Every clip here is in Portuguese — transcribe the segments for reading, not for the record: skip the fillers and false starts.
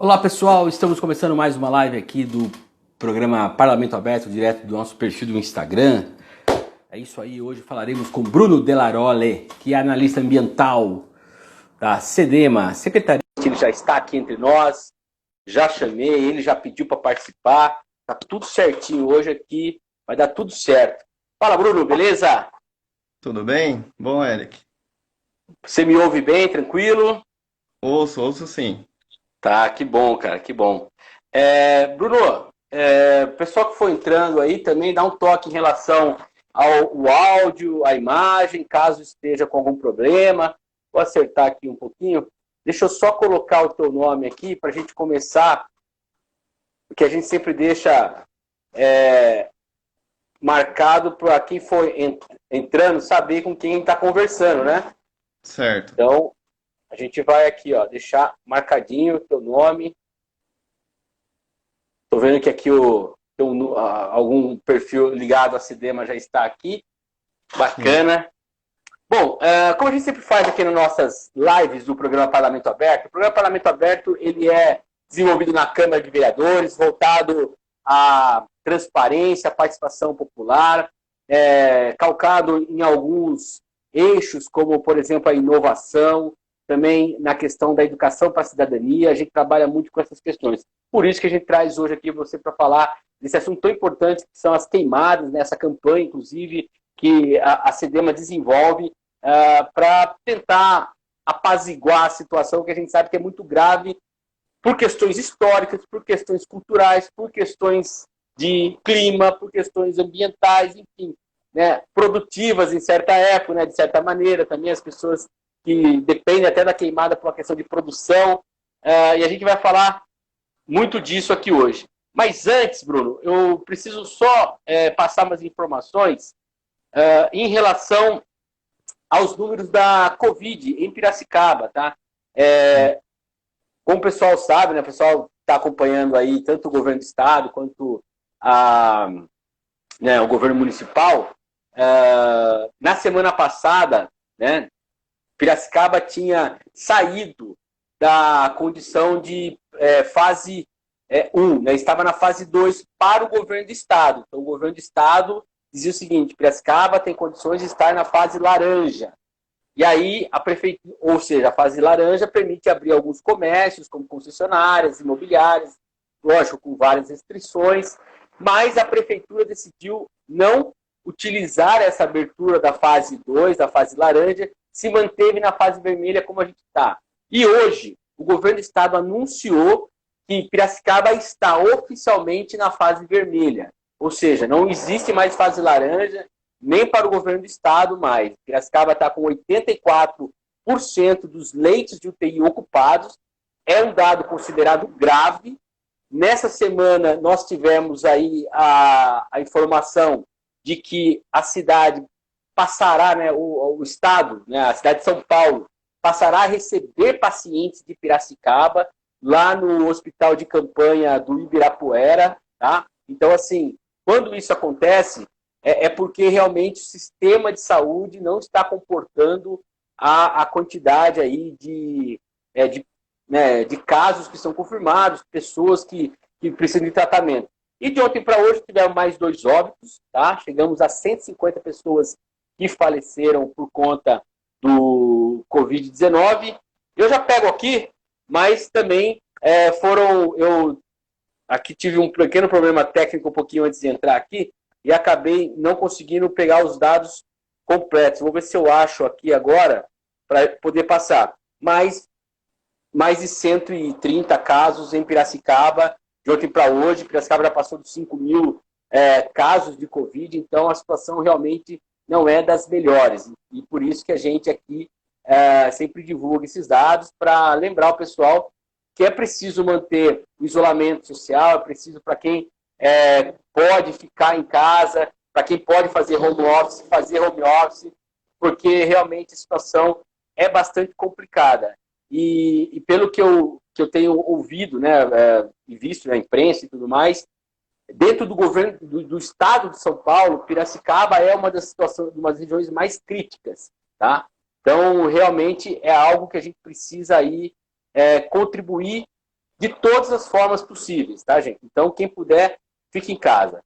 Olá pessoal, estamos começando mais uma live aqui do programa Parlamento Aberto, direto do nosso perfil do Instagram. É isso aí, hoje falaremos com Bruno Delarole, que é analista ambiental da SEDEMA, Secretaria. Ele já está aqui entre nós, já chamei, ele já pediu para participar, tá tudo certinho hoje aqui, vai dar tudo certo. Fala Bruno, beleza? Tudo bem? Bom, Eric. Você me ouve bem, tranquilo? Ouço sim. Tá, que bom, cara, que bom. Bruno, o pessoal que for entrando aí também dá um toque em relação ao áudio, à imagem, caso esteja com algum problema. Vou acertar aqui um pouquinho. Deixa eu só colocar o teu nome aqui para a gente começar, porque a gente sempre deixa marcado para quem for entrando saber com quem está conversando, né? Certo. Então, a gente vai aqui, ó, deixar marcadinho o teu nome. Estou vendo que aqui algum perfil ligado à Cidema já está aqui. Sim. Bacana. Bom, como a gente sempre faz aqui nas nossas lives do programa Parlamento Aberto, o programa Parlamento Aberto ele é desenvolvido na Câmara de Vereadores, voltado à transparência, à participação popular, calcado em alguns eixos, como, por exemplo, a inovação, também na questão da educação para a cidadania. A gente trabalha muito com essas questões. Por isso que a gente traz hoje aqui você para falar desse assunto tão importante, que são as queimadas, né, essa campanha, inclusive, que a SEDEMA desenvolve para tentar apaziguar a situação que a gente sabe que é muito grave por questões históricas, por questões culturais, por questões de clima, por questões ambientais, enfim, né, produtivas em certa época, né, de certa maneira, também as pessoas que dependem até da queimada por uma questão de produção, e a gente vai falar muito disso aqui hoje. Mas antes, Bruno, eu preciso só passar umas informações em relação aos números da Covid em Piracicaba, tá? Como o pessoal sabe, né, o pessoal está acompanhando aí tanto o governo do estado quanto o governo municipal. Na semana passada, né, Piracicaba tinha saído da condição de fase 1, né, estava na fase 2 para o governo do estado. Então, o governo do estado dizia o seguinte: Piracicaba tem condições de estar na fase laranja. E aí, a prefeitura, ou seja, a fase laranja permite abrir alguns comércios, como concessionárias, imobiliárias, lógico, com várias restrições, mas a prefeitura decidiu não utilizar essa abertura da fase 2, da fase laranja, se manteve na fase vermelha como a gente está. E hoje, o governo do estado anunciou que Piracicaba está oficialmente na fase vermelha. Ou seja, não existe mais fase laranja, nem para o governo do estado mais. Piracicaba está com 84% dos leitos de UTI ocupados. É um dado considerado grave. Nessa semana, nós tivemos aí a informação de que a cidade passará, né, o estado, né, a cidade de São Paulo, passará a receber pacientes de Piracicaba lá no hospital de campanha do Ibirapuera, tá? Então, assim, quando isso acontece, é porque realmente o sistema de saúde não está comportando a quantidade aí de casos que são confirmados, pessoas que precisam de tratamento. E de ontem para hoje tivemos mais 2 óbitos, tá? Chegamos a 150 pessoas que faleceram por conta do Covid-19. Eu já pego aqui, mas também eu aqui tive um pequeno problema técnico um pouquinho antes de entrar aqui e acabei não conseguindo pegar os dados completos. Vou ver se eu acho aqui agora para poder passar. Mas mais de 130 casos em Piracicaba, de ontem para hoje. Piracicaba já passou dos 5 mil casos de Covid, então a situação realmente não é das melhores. E por isso que a gente aqui sempre divulga esses dados para lembrar o pessoal que é preciso manter o isolamento social, é preciso para quem pode ficar em casa, para quem pode fazer home office, porque realmente a situação é bastante complicada. E pelo que eu tenho ouvido, né, e visto na imprensa e tudo mais, dentro do governo do estado de São Paulo, Piracicaba é uma das situações, uma das regiões mais críticas, tá? Então, realmente é algo que a gente precisa aí contribuir de todas as formas possíveis, tá, gente? Então, quem puder, fique em casa.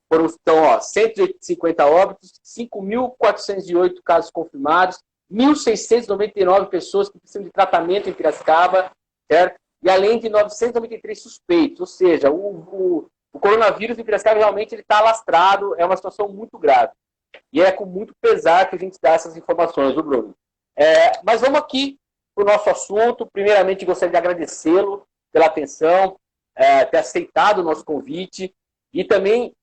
Então, 150 óbitos, 5.408 casos confirmados, 1.699 pessoas que precisam de tratamento em Piracicaba, certo? E além de 993 suspeitos, ou seja, o coronavírus em Piracicaba realmente está alastrado, é uma situação muito grave. E é com muito pesar que a gente dá essas informações, viu, Bruno? Mas vamos aqui para o nosso assunto. Primeiramente, gostaria de agradecê-lo pela atenção, ter aceitado o nosso convite e também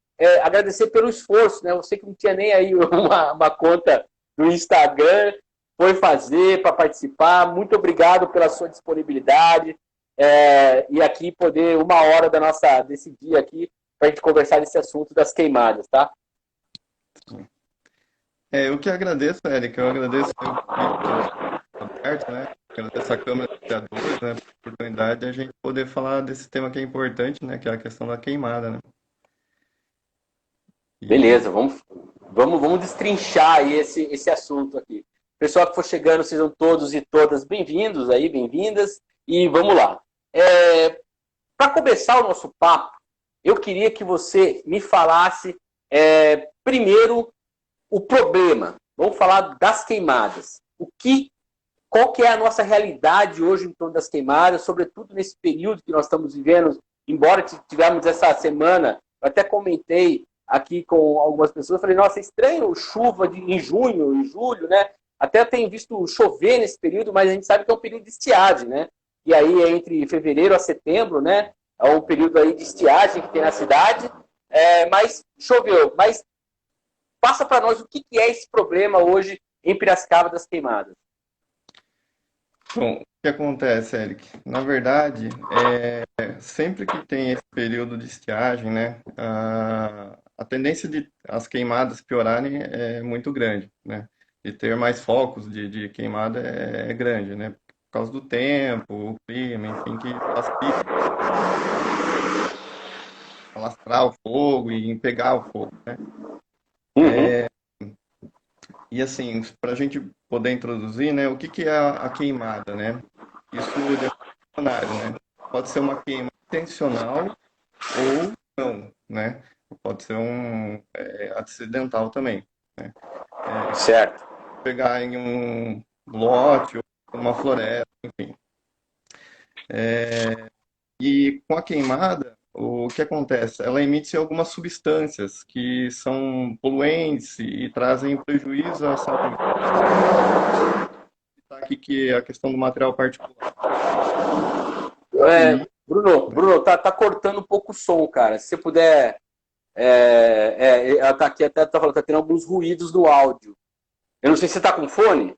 agradecer pelo esforço, né? Você que não tinha nem aí uma conta no Instagram, foi fazer para participar. Muito obrigado pela sua disponibilidade e aqui poder, uma hora desse dia aqui, para a gente conversar desse assunto das queimadas, tá? Eu que agradeço, Érica. Eu agradeço o convite aberto, né? Agradeço a Câmara dos Vereadores, né, pela oportunidade de a gente poder falar desse tema que é importante, né? Que é a questão da queimada, né? E Beleza, vamos destrinchar aí esse assunto aqui. Pessoal que for chegando, sejam todos e todas bem-vindos aí, bem-vindas, e vamos lá. Para começar o nosso papo, eu queria que você me falasse primeiro o problema. Vamos falar das queimadas. Qual que é a nossa realidade hoje em torno das queimadas, sobretudo nesse período que nós estamos vivendo, embora tivemos essa semana, eu até comentei aqui com algumas pessoas, falei, nossa, é estranho chuva em junho, em julho, né? Até tenho visto chover nesse período, mas a gente sabe que é um período de estiagem, né? E aí é entre fevereiro a setembro, né? É um período aí de estiagem que tem na cidade, mas choveu. Mas passa para nós o que é esse problema hoje em Piracicaba das queimadas. bom, o que acontece, Eric? Na verdade, sempre que tem esse período de estiagem, né, a tendência de as queimadas piorarem é muito grande, né? De ter mais focos de queimada é grande, né? Por causa do tempo, o clima, enfim, que facilita alastrar o fogo e em pegar o fogo, né? Uhum. E assim, para a gente poder introduzir, né, o que que é a queimada, né? Isso depende do cenário, né? Pode ser uma queima intencional ou não, né? Pode ser acidental também, né? Certo. Pegar em um lote ou uma floresta, enfim. E com a queimada, o que acontece? Ela emite algumas substâncias que são poluentes e trazem prejuízo à saúde. Tá aqui que é a questão do material particulado. E Bruno, tá cortando um pouco o som, cara. Se você puder. Ela tá aqui até tá falando, tá tendo alguns ruídos no áudio. Eu não sei se você tá com fone.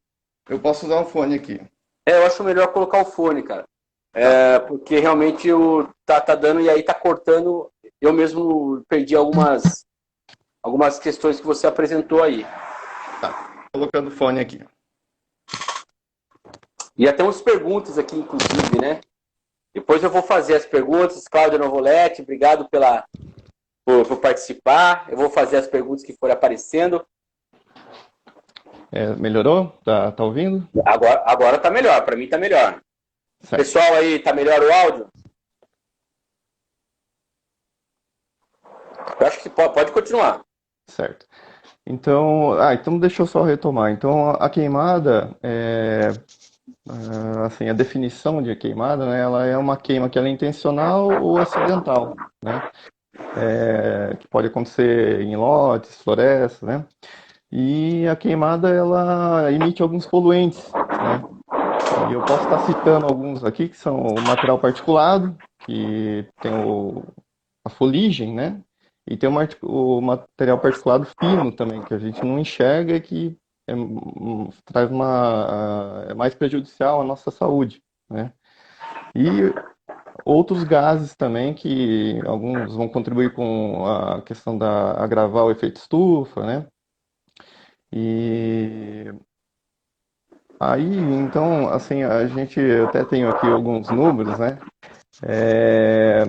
eu posso usar um fone aqui. Eu acho melhor colocar o fone, cara. Tá, Porque realmente tá dando e aí tá cortando. Eu mesmo perdi algumas questões que você apresentou aí. tá. Colocando o fone aqui. E até umas perguntas aqui, inclusive, né? Depois eu vou fazer as perguntas. Cláudia Novoletti, obrigado por participar. Eu vou fazer as perguntas que forem aparecendo. Melhorou? Tá ouvindo? Agora tá melhor, para mim tá melhor. Certo, Pessoal aí, tá melhor o áudio? Eu acho que pode continuar. certo. Então deixa eu só retomar. Então, a queimada, assim, a definição de queimada, né, ela é uma queima que ela é intencional ou acidental, né? Que pode acontecer em lotes, florestas, né? E a queimada, ela emite alguns poluentes, né? E eu posso estar citando alguns aqui, que são o material particulado, que tem a fuligem, né? E tem o material particulado fino também, que a gente não enxerga e que traz é mais prejudicial à nossa saúde, né? E outros gases também, que alguns vão contribuir com a questão da agravar o efeito estufa, né? E aí, então, assim, eu até tenho aqui alguns números, né? É,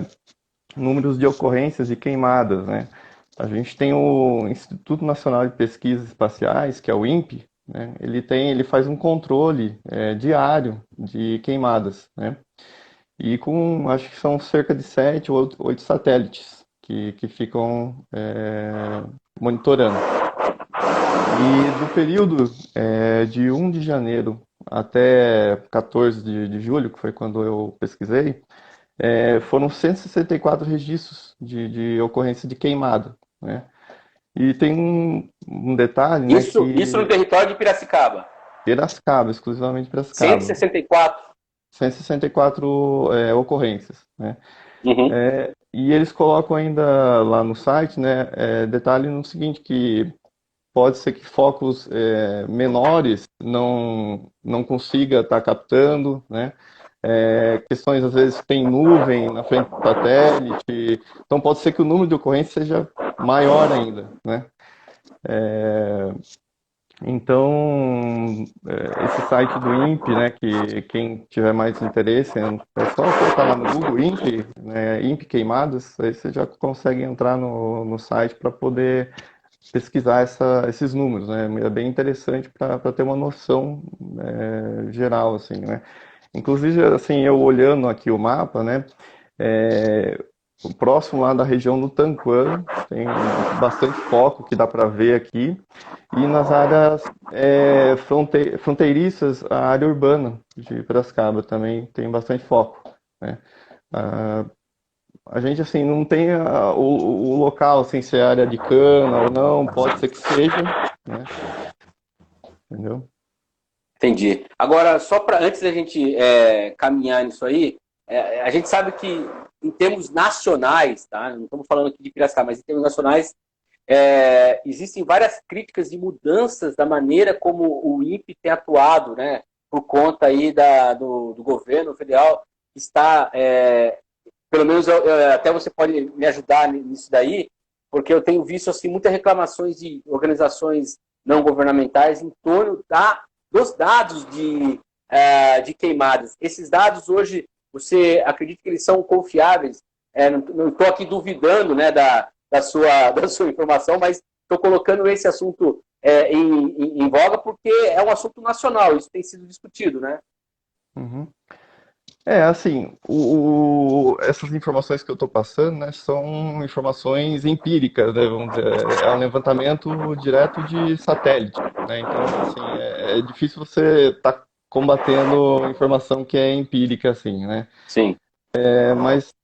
números de ocorrências de queimadas, né? A gente tem o Instituto Nacional de Pesquisas Espaciais, que é o INPE, né? Ele faz um controle diário de queimadas, né? e com, acho que são cerca de 7 ou 8 satélites que ficam monitorando. E do período de 1 de janeiro até 14 de julho, que foi quando eu pesquisei, foram 164 registros de ocorrência de queimada, né? E tem um detalhe, né, Isso no que território de Piracicaba. Piracicaba, exclusivamente Cento e Piracicaba, sessenta e quatro. 164 ocorrências, né? Uhum. E eles colocam ainda lá no site, né, detalhe no seguinte, que pode ser que focos menores não consiga estar captando, né? Questões, às vezes, tem nuvem na frente do satélite, então pode ser que o número de ocorrências seja maior ainda, né? Então, esse site do INPE, né, que quem tiver mais interesse, é só colocar lá no Google INPE, né, INPE Queimadas, aí você já consegue entrar no site para poder pesquisar esses números, né? É bem interessante para ter uma noção geral, assim, né? Inclusive, assim, eu olhando aqui o mapa, né? é, o próximo lá da região do Tanquã tem bastante foco que dá para ver aqui, e nas áreas fronteiriças, a área urbana de Piracicaba também tem bastante foco, né? Ah, a gente, assim, não tem o local, assim, se é área de cana ou não, pode ser que seja, né? Entendeu? Entendi. Agora, só para antes da gente caminhar nisso aí, a gente sabe que em termos nacionais, tá? Não estamos falando aqui de Piracicaba, mas em termos nacionais, existem várias críticas de mudanças da maneira como o INPE tem atuado, né? Por conta aí do governo federal, que está, pelo menos até você pode me ajudar nisso daí, porque eu tenho visto assim muitas reclamações de organizações não governamentais em torno dos dados de queimadas. Esses dados hoje, você acredita que eles são confiáveis? Não estou aqui duvidando, né, da sua informação, mas estou colocando esse assunto em voga porque é um assunto nacional, isso tem sido discutido, né? Uhum. Assim, essas informações que eu estou passando, né, são informações empíricas, né, vamos dizer, um levantamento direto de satélite, né, então, assim, é difícil você estar combatendo informação que é empírica, assim, né, Sim. mas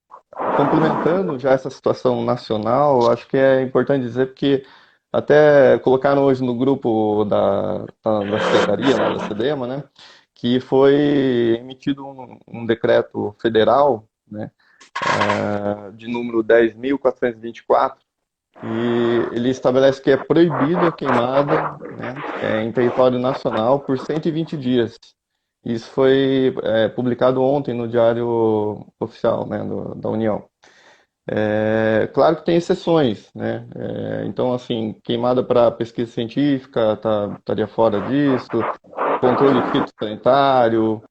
complementando já essa situação nacional, acho que é importante dizer porque até colocaram hoje no grupo da Secretaria, lá da SEDEMA, né, que foi emitido um decreto federal, né, de número 10.424, e ele estabelece que é proibido a queimada, né, em território nacional por 120 dias. Isso foi publicado ontem no Diário Oficial, né, da União. Claro que tem exceções, né? Então, assim, queimada para pesquisa científica estaria fora disso, controle fitossanitário,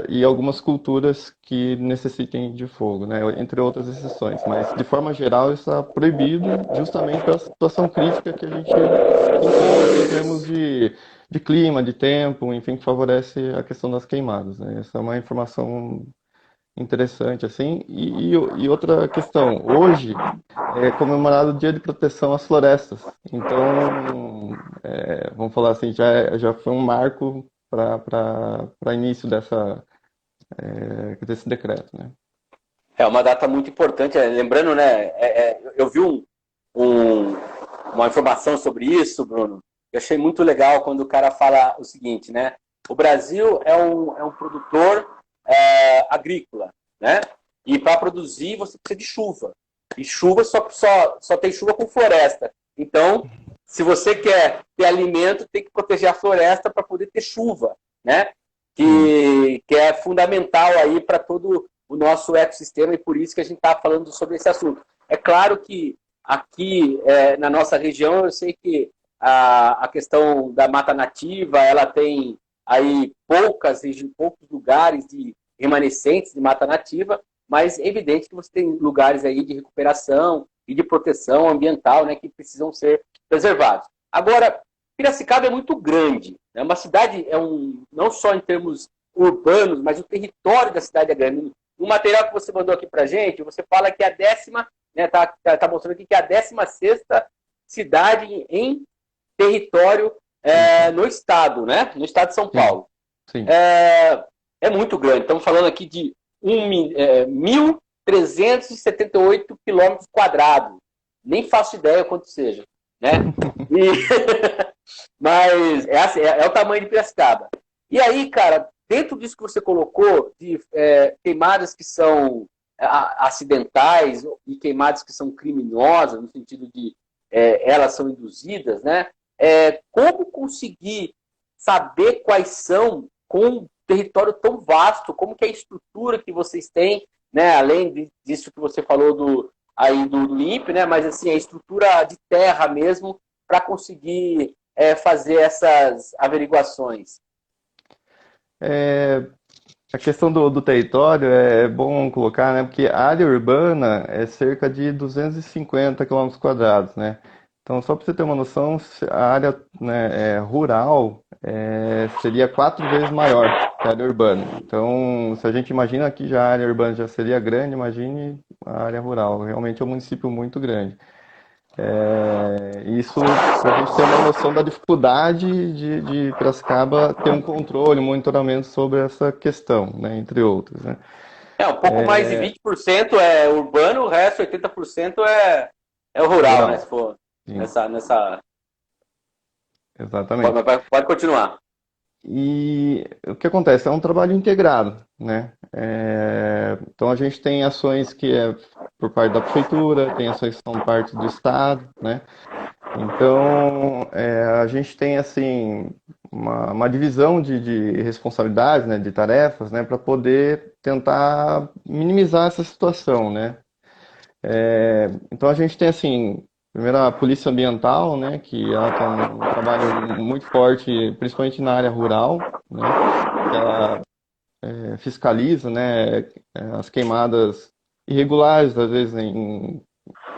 e algumas culturas que necessitem de fogo, né? Entre outras exceções. Mas, de forma geral, está proibido justamente pela situação crítica que a gente se encontra em termos de clima, de tempo, enfim, que favorece a questão das queimadas, né? Essa é uma informação interessante, assim. E outra questão, hoje é comemorado o Dia de Proteção às Florestas. Então, vamos falar assim, já foi um marco para início desse decreto, né? É uma data muito importante. Lembrando, né? Eu vi um, uma informação sobre isso, Bruno. Eu achei muito legal quando o cara fala o seguinte, né? O Brasil é um produtor agrícola, né? E para produzir você precisa de chuva. E chuva só tem chuva com floresta. Então, se você quer ter alimento, tem que proteger a floresta para poder ter chuva, né? Sim. Que é fundamental aí para todo o nosso ecossistema e por isso que a gente está falando sobre esse assunto. É claro que aqui na nossa região eu sei que a questão da mata nativa ela tem aí poucos lugares de remanescentes de mata nativa, mas é evidente que você tem lugares aí de recuperação e de proteção ambiental, né, que precisam ser preservados. Agora, Piracicaba é muito grande, né? Uma cidade não só em termos urbanos, mas o território da cidade é grande. No material que você mandou aqui para gente, você fala que a décima, né, tá mostrando aqui que é a 16ª cidade em território no estado, né? No estado de São Sim, Paulo. sim. É muito grande. Estamos falando aqui de 1.378 quilômetros quadrados. Nem faço ideia quanto seja, né? Mas é o tamanho de Piracicaba. E aí, cara, dentro disso que você colocou, de queimadas que são acidentais e queimadas que são criminosas, no sentido de elas são induzidas, né? Como conseguir saber quais são com um território tão vasto, como que é a estrutura que vocês têm, né? Além disso que você falou do INPE, né? Mas assim, a estrutura de terra mesmo para conseguir fazer essas averiguações. A questão do território é bom colocar, né? Porque a área urbana é cerca de 250 quilômetros quadrados, né? Então, só para você ter uma noção, a área, né, rural seria 4 vezes maior que a área urbana. Então, se a gente imagina que já a área urbana já seria grande, imagine a área rural. Realmente é um município muito grande. Isso para a gente ter uma noção da dificuldade de Piracicaba ter um controle, um monitoramento sobre essa questão, né, entre outros, né? Um pouco mais de 20% é urbano, o resto, 80% é o rural, né? Rural, Se for sim, nessa. exatamente. Pode continuar. E o que acontece? É um trabalho integrado, né? Então a gente tem ações que é por parte da prefeitura, tem ações que são parte do estado, né? Então, a gente tem assim uma divisão de responsabilidades, né, de tarefas, né, para poder tentar minimizar essa situação, né? Então a gente tem assim, primeiro a polícia ambiental, né, que ela tem um trabalho muito forte, principalmente na área rural, né? Ela fiscaliza, né, as queimadas irregulares, às vezes em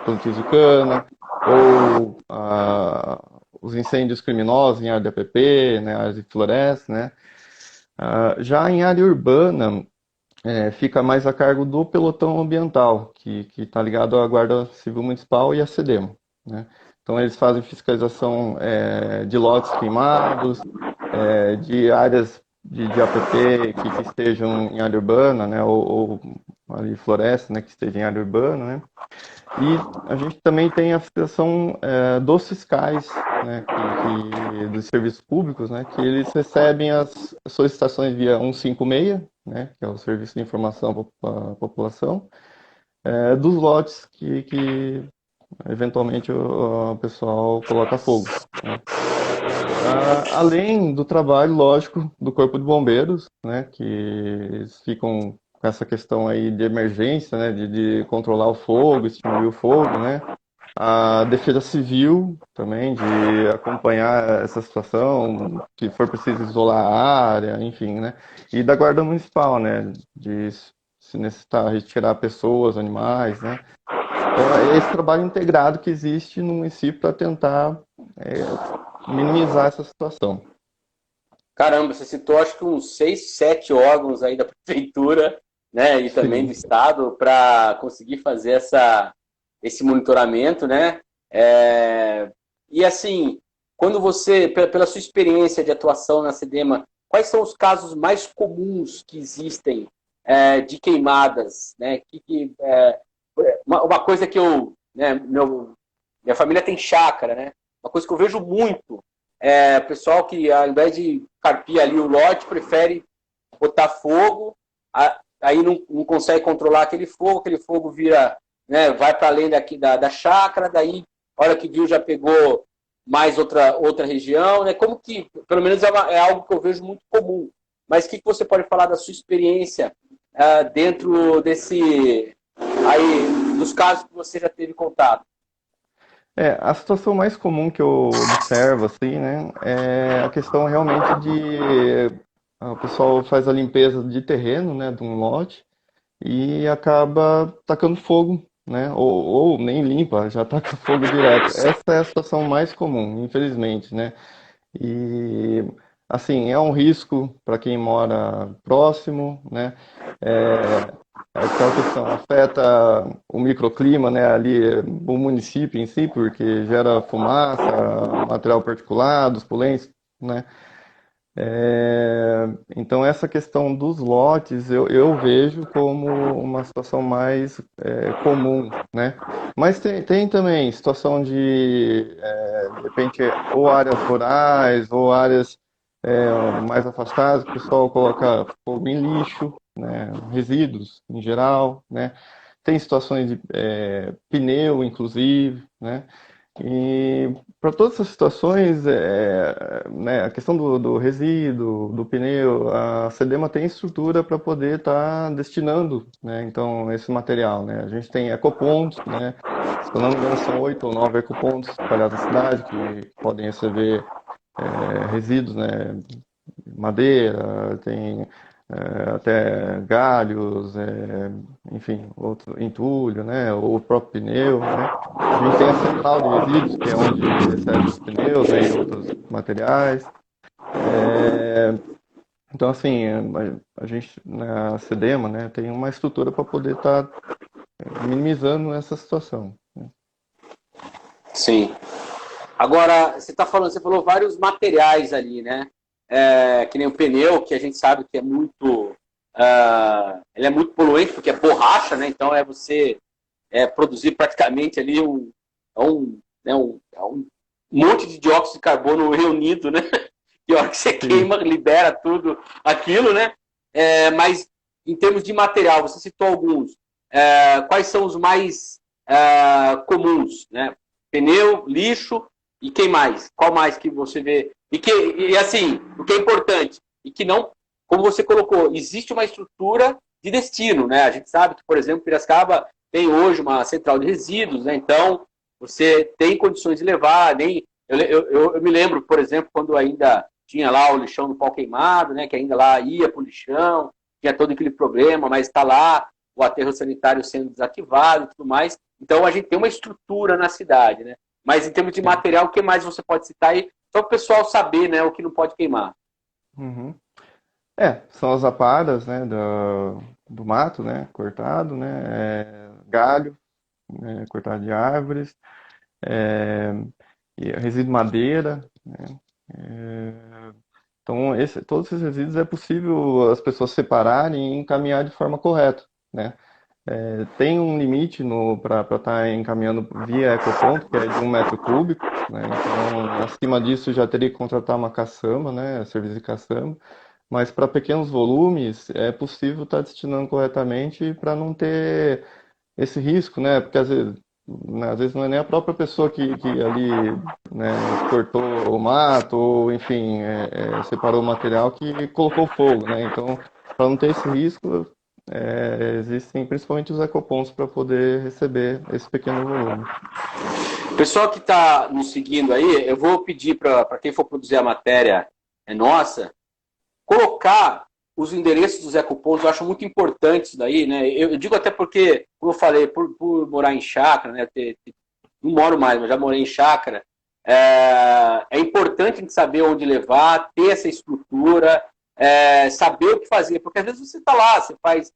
plantios de cana, ou os incêndios criminosos em área de APP, né, áreas de floresta, né? Já em área urbana, fica mais a cargo do pelotão ambiental, que está ligado à Guarda Civil Municipal e à SEDEMA, né? Então eles fazem fiscalização de lotes queimados, de áreas de APP que estejam em área urbana, né, ou ali floresta, né, que esteja em área urbana, né? E a gente também tem a fiscalização dos fiscais, né, dos serviços públicos, né, que eles recebem as solicitações via 156, né, que é o Serviço de Informação à População, dos lotes que eventualmente o pessoal coloca fogo, né. Além do trabalho, lógico, do Corpo de Bombeiros, né, que eles ficam com essa questão aí de emergência, né, de controlar o fogo, extinguir o fogo, né, a Defesa Civil também, de acompanhar essa situação, se for preciso isolar a área, enfim, né, e da Guarda Municipal, né, de se necessitar retirar pessoas, animais, né. Então, é esse trabalho integrado que existe no município para tentar minimizar essa situação. Caramba, você citou acho que uns 6, 7 órgãos aí da prefeitura, né, e também do Sim. estado para conseguir fazer esse monitoramento, né? E assim, quando você, pela sua experiência de atuação na SEDEMA, quais são os casos mais comuns que existem de queimadas, né? Uma coisa que né, minha família tem chácara, né? Uma coisa que eu vejo muito o pessoal que, ao invés de carpir ali o lote, prefere botar fogo, aí não consegue controlar aquele fogo vira, né, vai para além da chácara, daí, a hora que viu, já pegou mais outra região, né? Como que, pelo menos é algo que eu vejo muito comum. Mas o que você pode falar da sua experiência dentro dos casos que você já teve contato? A situação mais comum que eu observo, assim, né, é a questão realmente o pessoal faz a limpeza de terreno, né, de um lote e acaba tacando fogo, né, ou nem limpa, já taca fogo direto. Essa é a situação mais comum, infelizmente, né. E assim, é um risco para quem mora próximo, né? É, aquela questão afeta o microclima, né, ali, o município em si, porque gera fumaça, material particulado, os poluentes, né? Então, essa questão dos lotes eu vejo como uma situação mais comum, né? Mas tem também situação de repente, ou áreas rurais, ou áreas mais afastadas, que o pessoal coloca fogo em lixo, né? Resíduos em geral, né? Tem situações de pneu, inclusive, né? E para todas essas situações, né, a questão do resíduo, do pneu, a Sedema tem estrutura para poder estar destinando, né, então, esse material, né? A gente tem ecopontos, né? Se eu não me engano, são 8 ou 9 ecopontos espalhados na cidade que podem receber resíduos, né? Madeira, tem até galhos, enfim, outro entulho, né? Ou o próprio pneu, né? A gente tem a central de resíduos, que é onde recebe os pneus, né, e outros materiais. É, então, assim, a gente, na Sedema, né, tem uma estrutura para poder estar minimizando essa situação. Sim. Agora, você falou vários materiais ali, né? Que nem o pneu, que a gente sabe que é muito, ele é muito poluente, porque é borracha, né? Então é você produzir praticamente ali um monte de dióxido de carbono reunido, né? E a hora que você Sim. queima, libera tudo aquilo, né? Mas em termos de material, você citou alguns. Quais são os mais comuns, né? Pneu, lixo e quem mais? Qual mais que você vê? E assim, o que é importante, e que não, como você colocou, existe uma estrutura de destino, né? A gente sabe que, por exemplo, Piracicaba tem hoje uma central de resíduos, né? Então, você tem condições de levar, nem... Eu me lembro, por exemplo, quando ainda tinha lá o lixão do pau queimado, né? Que ainda lá ia para o lixão, tinha todo aquele problema, mas está lá o aterro sanitário sendo desativado e tudo mais. Então, a gente tem uma estrutura na cidade, né? Mas em termos de Sim. material, o que mais você pode citar aí? Só para o pessoal saber, né, o que não pode queimar. Uhum. São as aparas, né, do mato, né, cortado, né, galho, né, cortado de árvores, é, e resíduo madeira, né, então todos esses resíduos é possível as pessoas separarem e encaminhar de forma correta, né. Tem um limite para estar encaminhando via ecoponto, que é de 1 metro cúbico, né, então acima disso já teria que contratar uma caçamba, né, serviço de caçamba, mas para pequenos volumes é possível estar destinando corretamente para não ter esse risco, né? Porque às vezes não é nem a própria pessoa que ali, né, cortou o mato ou, enfim, separou o material que colocou fogo, né? Então, para não ter esse risco, existem principalmente os ecopontos para poder receber esse pequeno volume. Pessoal que está nos seguindo aí, eu vou pedir para quem for produzir a matéria nossa, colocar os endereços dos ecopontos. Eu acho muito importante isso daí, né? Eu digo até porque, como eu falei, por morar em chácara, né? Não moro mais, mas já morei em chácara. É importante a gente saber onde levar, ter essa estrutura, saber o que fazer, porque às vezes você está lá, você faz,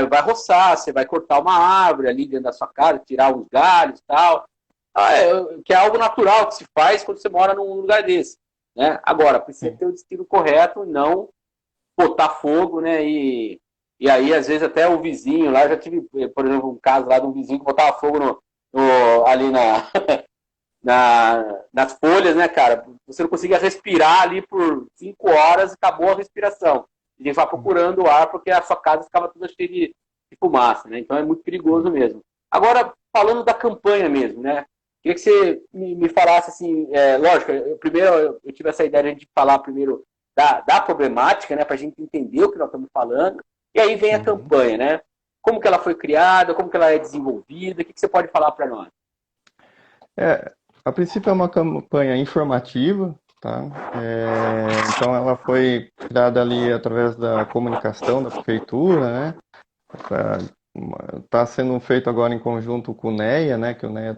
vai roçar, você vai cortar uma árvore ali dentro da sua casa, tirar uns galhos e tal, que é algo natural que se faz quando você mora num lugar desse. Né? Agora, precisa Sim. ter o destino correto, não botar fogo, né? E aí, às vezes, até o vizinho lá, eu já tive, por exemplo, um caso lá de um vizinho que botava fogo ali nas folhas, né, cara? Você não conseguia respirar ali por 5 horas e acabou a respiração. E vai procurando o ar porque a sua casa ficava toda cheia de fumaça, né? Então é muito perigoso Sim. mesmo. Agora, falando da campanha mesmo, né? Queria que você me falasse assim, lógico, primeiro eu tive essa ideia de falar primeiro da problemática, né, para a gente entender o que nós estamos falando, e aí vem a Uhum. campanha, né? Como que ela foi criada, como que ela é desenvolvida, o que você pode falar para nós? É, a princípio é uma campanha informativa, tá? Então ela foi criada ali através da comunicação da prefeitura, né? está sendo feito agora em conjunto com o NEA, né? Que o NEA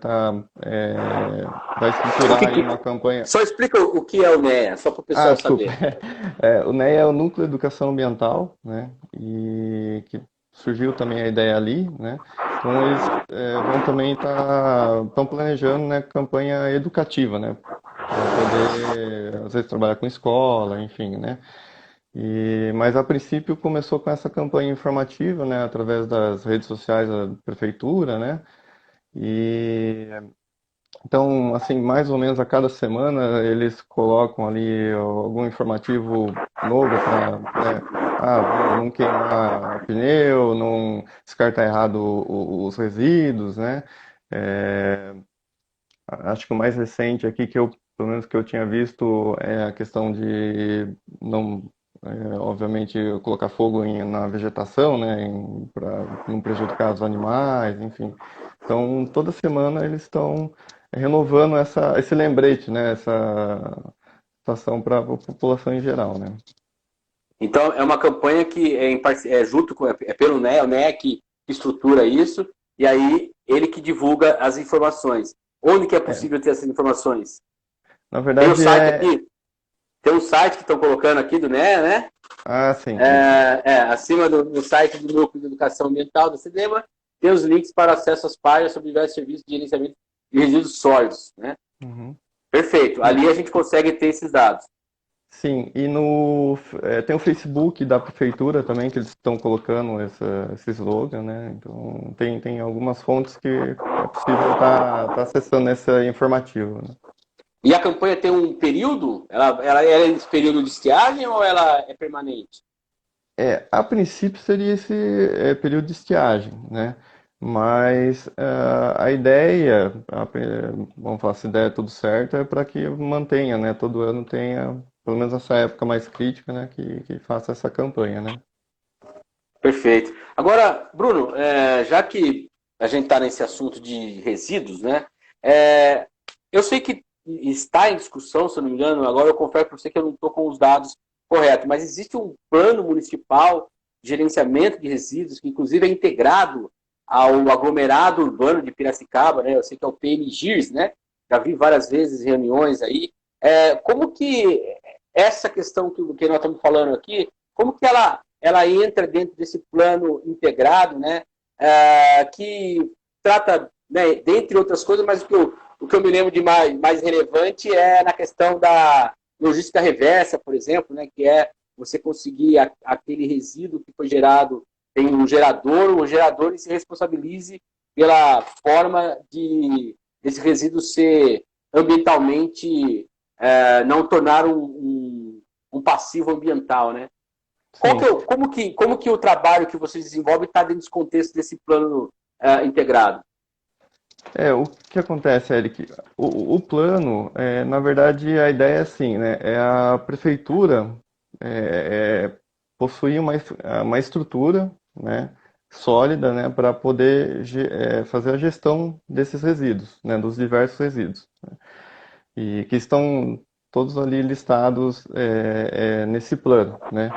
vai O que estruturar aí que- uma campanha. Só explica o que é o NEA, só para o Ah, pessoal desculpa. saber. O NEA é o Núcleo de Educação Ambiental, né? E que surgiu também a ideia ali, né? Então eles vão também estão planejando, né, campanha educativa, né? Para poder, às vezes, trabalhar com escola, enfim, né? Mas a princípio começou com essa campanha informativa, né, através das redes sociais da prefeitura, né? E então, assim, mais ou menos a cada semana eles colocam ali algum informativo novo para, né, não queimar pneu, não descartar errado os resíduos, né? É, acho que o mais recente aqui pelo menos que eu tinha visto é a questão de não, obviamente, colocar fogo na vegetação, né, para não prejudicar os animais, enfim. Então, toda semana eles estão renovando esse lembrete, né, essa situação para a população em geral, né. Então, é uma campanha que é junto com, é pelo NEA, o NEA que estrutura isso, e aí ele que divulga as informações. Onde que é É, possível ter essas informações? na Tem o verdade site aqui, tem um site que estão colocando aqui do NEA, né? sim, isso. Acima do site do Núcleo de Educação Ambiental da CEDEMA, tem os links para acesso às páginas sobre diversos serviços de gerenciamento de resíduos sólidos, né? Uhum. Perfeito. Sim. Ali a gente consegue ter esses dados. Sim, e tem o Facebook da prefeitura também, que eles estão colocando esse slogan, né? Então, tem algumas fontes que é possível tá acessando esse informativo, né? E a campanha tem um período? Ela é esse período de estiagem ou ela é permanente? A princípio seria esse período de estiagem, né? Mas a ideia, vamos falar, se der tudo certo, é para que mantenha, né? Todo ano tenha, pelo menos essa época mais crítica, né? Que faça essa campanha, né? Perfeito. Agora, Bruno, já que a gente está nesse assunto de resíduos, né? Eu sei que está em discussão, se eu não me engano, agora eu confesso para você que eu não estou com os dados corretos, mas existe um plano municipal de gerenciamento de resíduos, que inclusive é integrado ao aglomerado urbano de Piracicaba, né? Eu sei que é o PMGIRS, né? Já vi várias vezes reuniões aí. Como que essa questão que nós estamos falando aqui, como que ela entra dentro desse plano integrado, né? Que trata, né, dentre outras coisas, mas o que eu me lembro de mais relevante é na questão da logística reversa, por exemplo, né, que é você conseguir aquele resíduo que foi gerado, tem um gerador, o gerador se responsabilize pela forma desse resíduo ser ambientalmente, não tornar um passivo ambiental, né? Sim. Como que o trabalho que vocês desenvolvem está dentro desse contexto desse plano integrado? O que acontece, Eric? O plano, na verdade, a ideia é assim, né? É a prefeitura possuir uma estrutura, né, sólida, né, para poder fazer a gestão desses resíduos, né, dos diversos resíduos, né, e que estão todos ali listados nesse plano, né?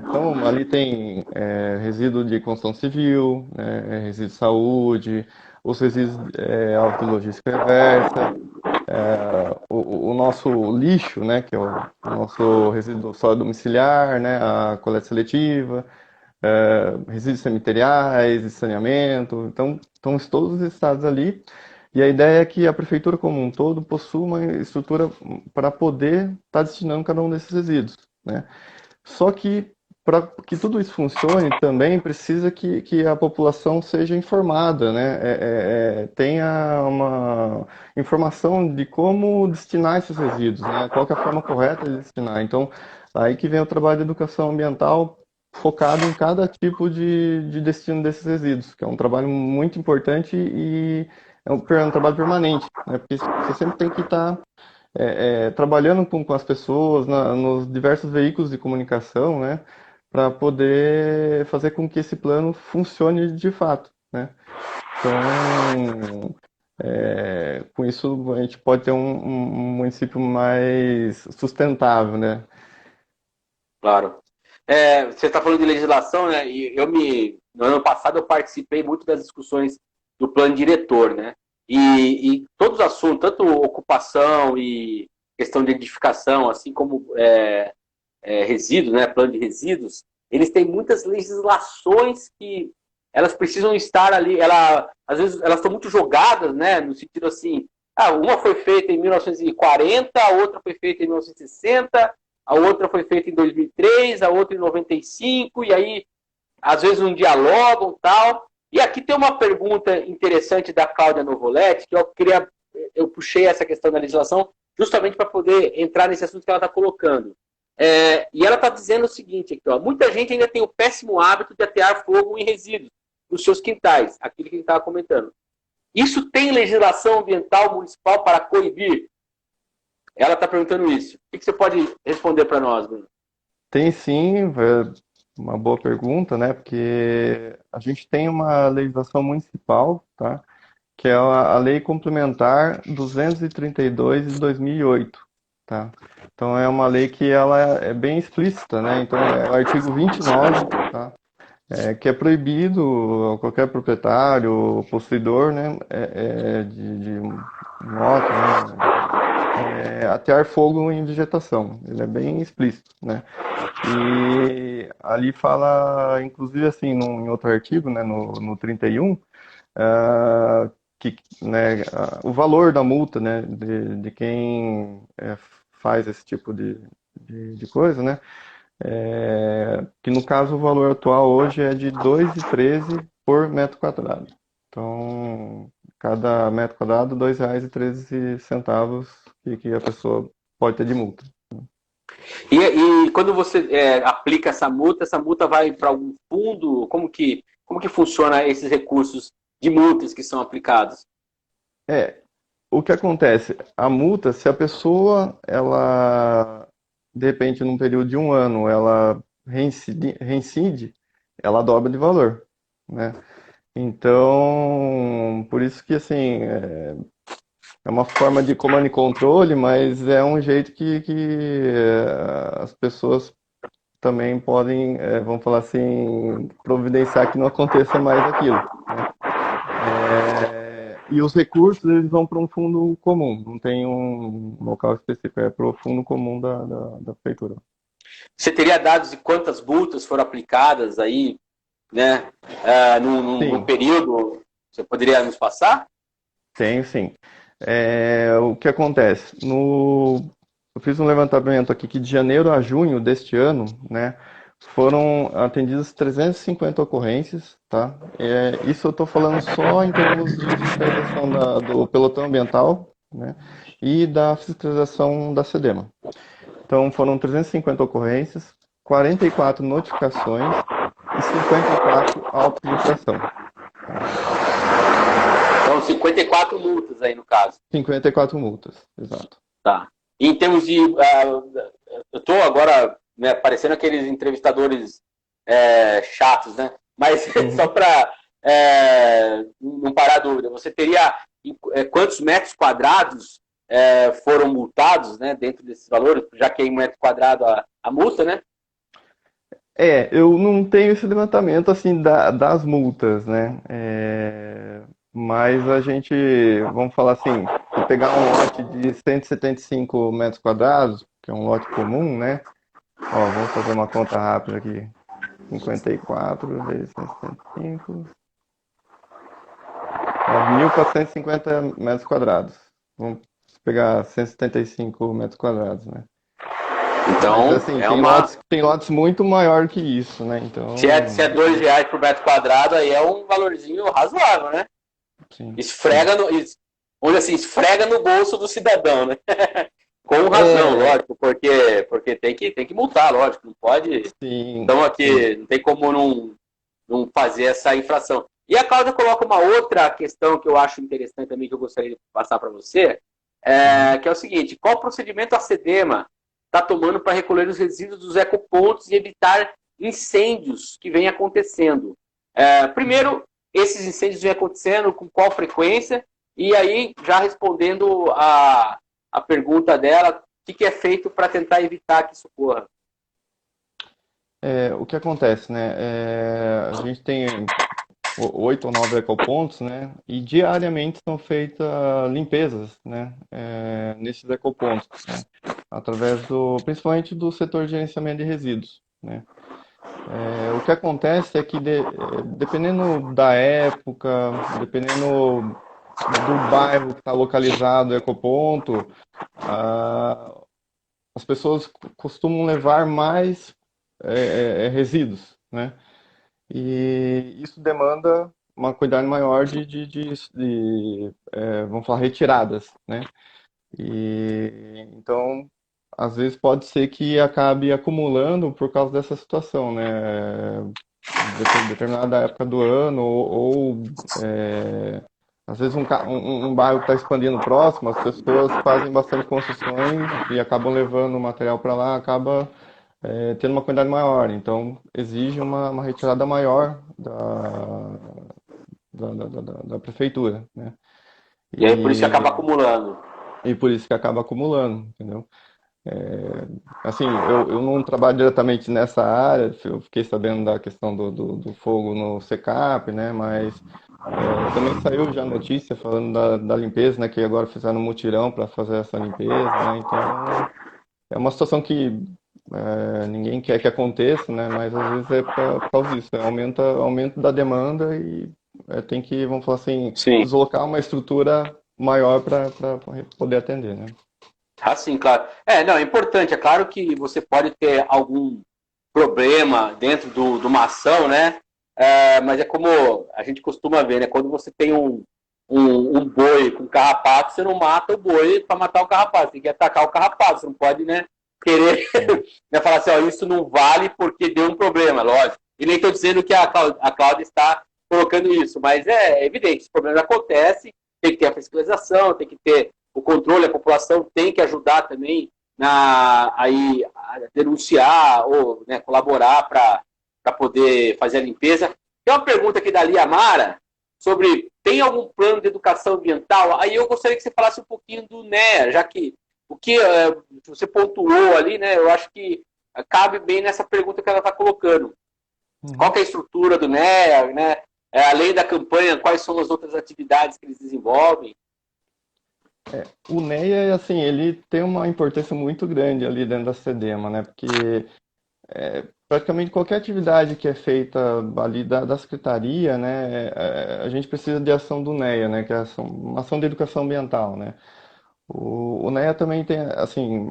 Então, ali tem resíduo de construção civil, né, resíduo de saúde, os resíduos auto e logística reversa, o nosso lixo, né, que é o nosso resíduo sólido domiciliar, né, a coleta seletiva, resíduos cemiteriais, de saneamento. Então, estão todos estados ali. E a ideia é que a prefeitura como um todo possua uma estrutura para poder estar destinando cada um desses resíduos, né? Só que para que tudo isso funcione, também precisa que a população seja informada, né? Tenha uma informação de como destinar esses resíduos, né? Qual que é a forma correta de destinar. Então, aí que vem o trabalho de educação ambiental focado em cada tipo de destino desses resíduos, que é um trabalho muito importante e é um trabalho permanente, né? Porque você sempre tem que estar trabalhando com as pessoas nos diversos veículos de comunicação, né, para poder fazer com que esse plano funcione de fato, né? Então, com isso a gente pode ter um município mais sustentável, né? Claro. Você está falando de legislação, né? E eu no ano passado eu participei muito das discussões do plano diretor, né? E todos os assuntos, tanto ocupação e questão de edificação, assim como resíduos, né? Plano de resíduos, eles têm muitas legislações que elas precisam estar ali, às vezes elas estão muito jogadas, né? No sentido assim, uma foi feita em 1940, a outra foi feita em 1960, a outra foi feita em 2003, a outra em 95, e aí às vezes não dialogam tal. E aqui tem uma pergunta interessante da Cláudia Novoletti, que eu puxei essa questão da legislação justamente para poder entrar nesse assunto que ela está colocando. E ela está dizendo o seguinte, aqui, ó, muita gente ainda tem o péssimo hábito de atear fogo em resíduos nos seus quintais, aquilo que a gente estava comentando. Isso tem legislação ambiental municipal para coibir? Ela está perguntando isso. O que você pode responder para nós, Bruno? Tem sim, uma boa pergunta, né? Porque a gente tem uma legislação municipal, tá? Que é a Lei Complementar 232 de 2008, tá? Então é uma lei que ela é bem explícita, né? Então é o artigo 29, tá? Que é proibido a qualquer proprietário, possuidor, né? De moto, né? Atear fogo em vegetação. Ele é bem explícito, né? E ali fala, inclusive assim, em outro artigo, né, no 31, que, né, o valor da multa, né, de quem faz esse tipo de coisa, né, que no caso o valor atual hoje é de 2,13 por metro quadrado. Então, cada metro quadrado, R$ 2,13 que a pessoa pode ter de multa. E quando você aplica essa multa vai para algum fundo? Como que funciona esses recursos de multas que são aplicados? O que acontece? A multa, se a pessoa, ela, de repente, num período de um ano, ela reincide, ela dobra de valor, né? Então, por isso que, assim, é uma forma de comando e controle, mas é um jeito que as pessoas também podem, vamos falar assim, providenciar que não aconteça mais aquilo, né? E os recursos eles vão para um fundo comum, não tem um local específico, é para o fundo comum da prefeitura. Você teria dados de quantas multas foram aplicadas aí, né, num Sim, período? Você poderia nos passar? tenho sim. O que acontece? Eu fiz um levantamento aqui que de janeiro a junho deste ano, né, foram atendidas 350 ocorrências, tá? Isso eu estou falando só em termos de fiscalização do pelotão ambiental, né, e da fiscalização da SEDEMA. Então foram 350 ocorrências, 44 notificações e 54 autos de infração. Então, 54 multas aí no caso. 54 multas, exato. Tá. E em termos de. Eu estou agora, né, parecendo aqueles entrevistadores chatos, né? Mas só para não parar a dúvida, você teria quantos metros quadrados foram multados, né, dentro desses valores, já que é em metro quadrado a multa, né? Eu não tenho esse levantamento assim das multas, né? Mas a gente, vamos falar assim, se pegar um lote de 175 metros quadrados, que é um lote comum, né? Ó, vamos fazer uma conta rápida aqui. 54 vezes 175. 9.450 metros quadrados. Vamos pegar 175 metros quadrados, né? Então, Mas assim, tem lotes muito maior que isso, né? Então, se é R$ 2 por metro quadrado, aí é um valorzinho razoável, né? sim, esfrega no bolso do cidadão, né? Com razão, lógico, porque tem que multar, lógico, não pode. sim, Então aqui não tem como não fazer essa infração. E a Cláudia coloca uma outra questão que eu acho interessante também, que eu gostaria de passar para você, que é o seguinte: qual procedimento a SEDEMA está tomando para recolher os resíduos dos ecopontos e evitar incêndios que vêm acontecendo? Primeiro, esses incêndios vêm acontecendo com qual frequência? E aí, já respondendo a pergunta dela, o que é feito para tentar evitar que isso ocorra? O que acontece, né? A gente tem 8 ou 9 ecopontos, né? E diariamente são feitas limpezas, né? Nesses ecopontos, né? Através principalmente do setor de gerenciamento de resíduos, né? O que acontece é que dependendo da época, dependendo do bairro que está localizado o ecoponto, ah, as pessoas costumam levar mais resíduos, né? E isso demanda uma quantidade maior vamos falar, retiradas, né? E então, às vezes pode ser que acabe acumulando por causa dessa situação, né? Determinada época do ano, às vezes um bairro que está expandindo próximo, as pessoas fazem bastante construções e acabam levando o material para lá, acaba tendo uma quantidade maior. Então, exige uma retirada maior da prefeitura, né? E aí por isso que acaba E, acumulando. e por isso que acaba acumulando, entendeu? Assim, eu não trabalho diretamente nessa área, eu fiquei sabendo da questão do fogo no Secap, né? Mas também saiu já notícia falando da limpeza, né? Que agora fizeram um mutirão para fazer essa limpeza, né? Então, é uma situação que ninguém quer que aconteça, né? Mas às vezes é por causa disso, né? Aumento da demanda e tem que, vamos falar assim, Sim. deslocar uma estrutura maior para poder atender, né? Ah, sim, claro. Não, é importante. É claro que você pode ter algum problema dentro de uma ação, né? Mas é como a gente costuma ver, né? Quando você tem um boi com carrapato, você não mata o boi para matar o carrapato. Você tem que atacar o carrapato. Você não pode, né, querer Sim. né, falar assim, ó, isso não vale porque deu um problema, lógico. E nem estou dizendo que a Cláudia está colocando isso, mas é evidente, esse problema acontece, tem que ter a fiscalização, tem que ter o controle, a população tem que ajudar também a denunciar ou, né, colaborar para poder fazer a limpeza. Tem uma pergunta aqui da Lia Mara sobre tem algum plano de educação ambiental? Aí eu gostaria que você falasse um pouquinho do NEA, já que o que você pontuou ali, né, eu acho que cabe bem nessa pergunta que ela está colocando. Qual Uhum. que é a estrutura do NEA, né? Além da campanha, quais são as outras atividades que eles desenvolvem? O NEA, assim, ele tem uma importância muito grande ali dentro da SEDEMA, né? Porque praticamente qualquer atividade que é feita ali da secretaria, né, a gente precisa de ação do NEA, né, que é uma ação de educação ambiental, né. O NEA também tem, assim,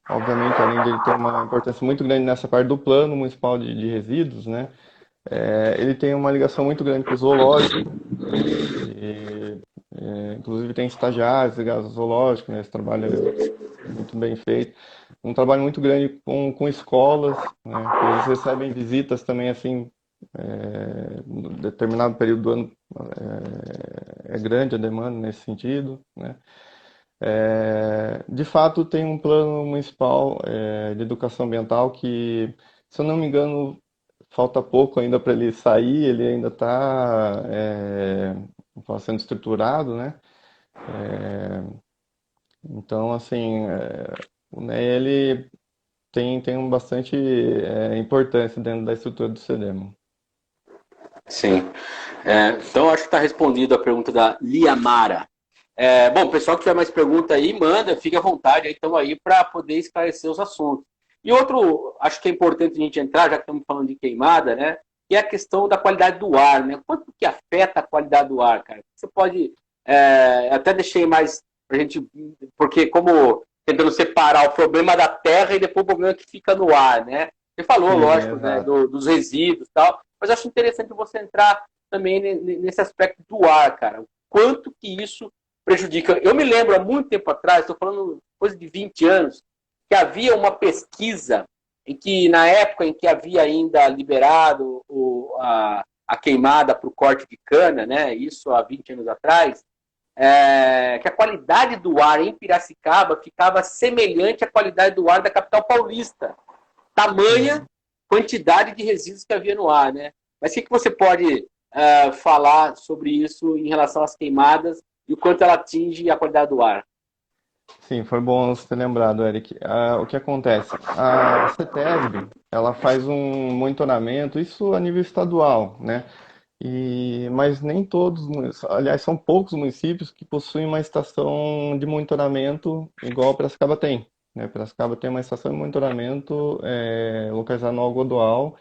obviamente, além de ele ter uma importância muito grande nessa parte do plano municipal de resíduos, né, ele tem uma ligação muito grande com o zoológico, né, inclusive tem estagiários ligados ao zoológico, né, esse trabalho é muito bem feito. Um trabalho muito grande com escolas, né, que eles recebem visitas também, assim, em determinado período do ano é grande a demanda nesse sentido, né. De fato, tem um plano municipal de educação ambiental que, se eu não me engano, falta pouco ainda para ele sair, ele ainda está sendo estruturado, né? Então, assim, o NEA, ele tem bastante importância dentro da estrutura do CEDEMA. Sim. Então, acho que está respondido a pergunta da Liamara. Bom, o pessoal que tiver mais pergunta aí, manda, fique à vontade, aí estamos aí para poder esclarecer os assuntos. E outro, acho que é importante a gente entrar, já que estamos falando de queimada, né? Que é a questão da qualidade do ar, né? Quanto que afeta a qualidade do ar, cara? Você pode, até deixei mais para a gente, porque como tentando separar o problema da terra e depois o problema que fica no ar, né? Você falou, Sim, lógico, né, exato. dos resíduos e tal, mas acho interessante você entrar também nesse aspecto do ar, cara. Quanto que isso prejudica. Eu me lembro, há muito tempo atrás, estou falando coisa de 20 anos, que havia uma pesquisa em que, na época em que havia ainda liberado a queimada para o corte de cana, né, isso há 20 anos atrás, que a qualidade do ar em Piracicaba ficava semelhante à qualidade do ar da capital paulista. Tamanha Uhum. quantidade de resíduos que havia no ar, né? Mas o que você pode falar sobre isso em relação às queimadas e o quanto ela atinge a qualidade do ar? Sim, foi bom você ter lembrado, Eric. O que acontece? A CETESB, ela faz um monitoramento, isso a nível estadual, né? Mas nem todos, aliás, são poucos municípios que possuem uma estação de monitoramento igual a Piracicaba tem, né? Piracicaba tem uma estação de monitoramento localizada no Algodoal,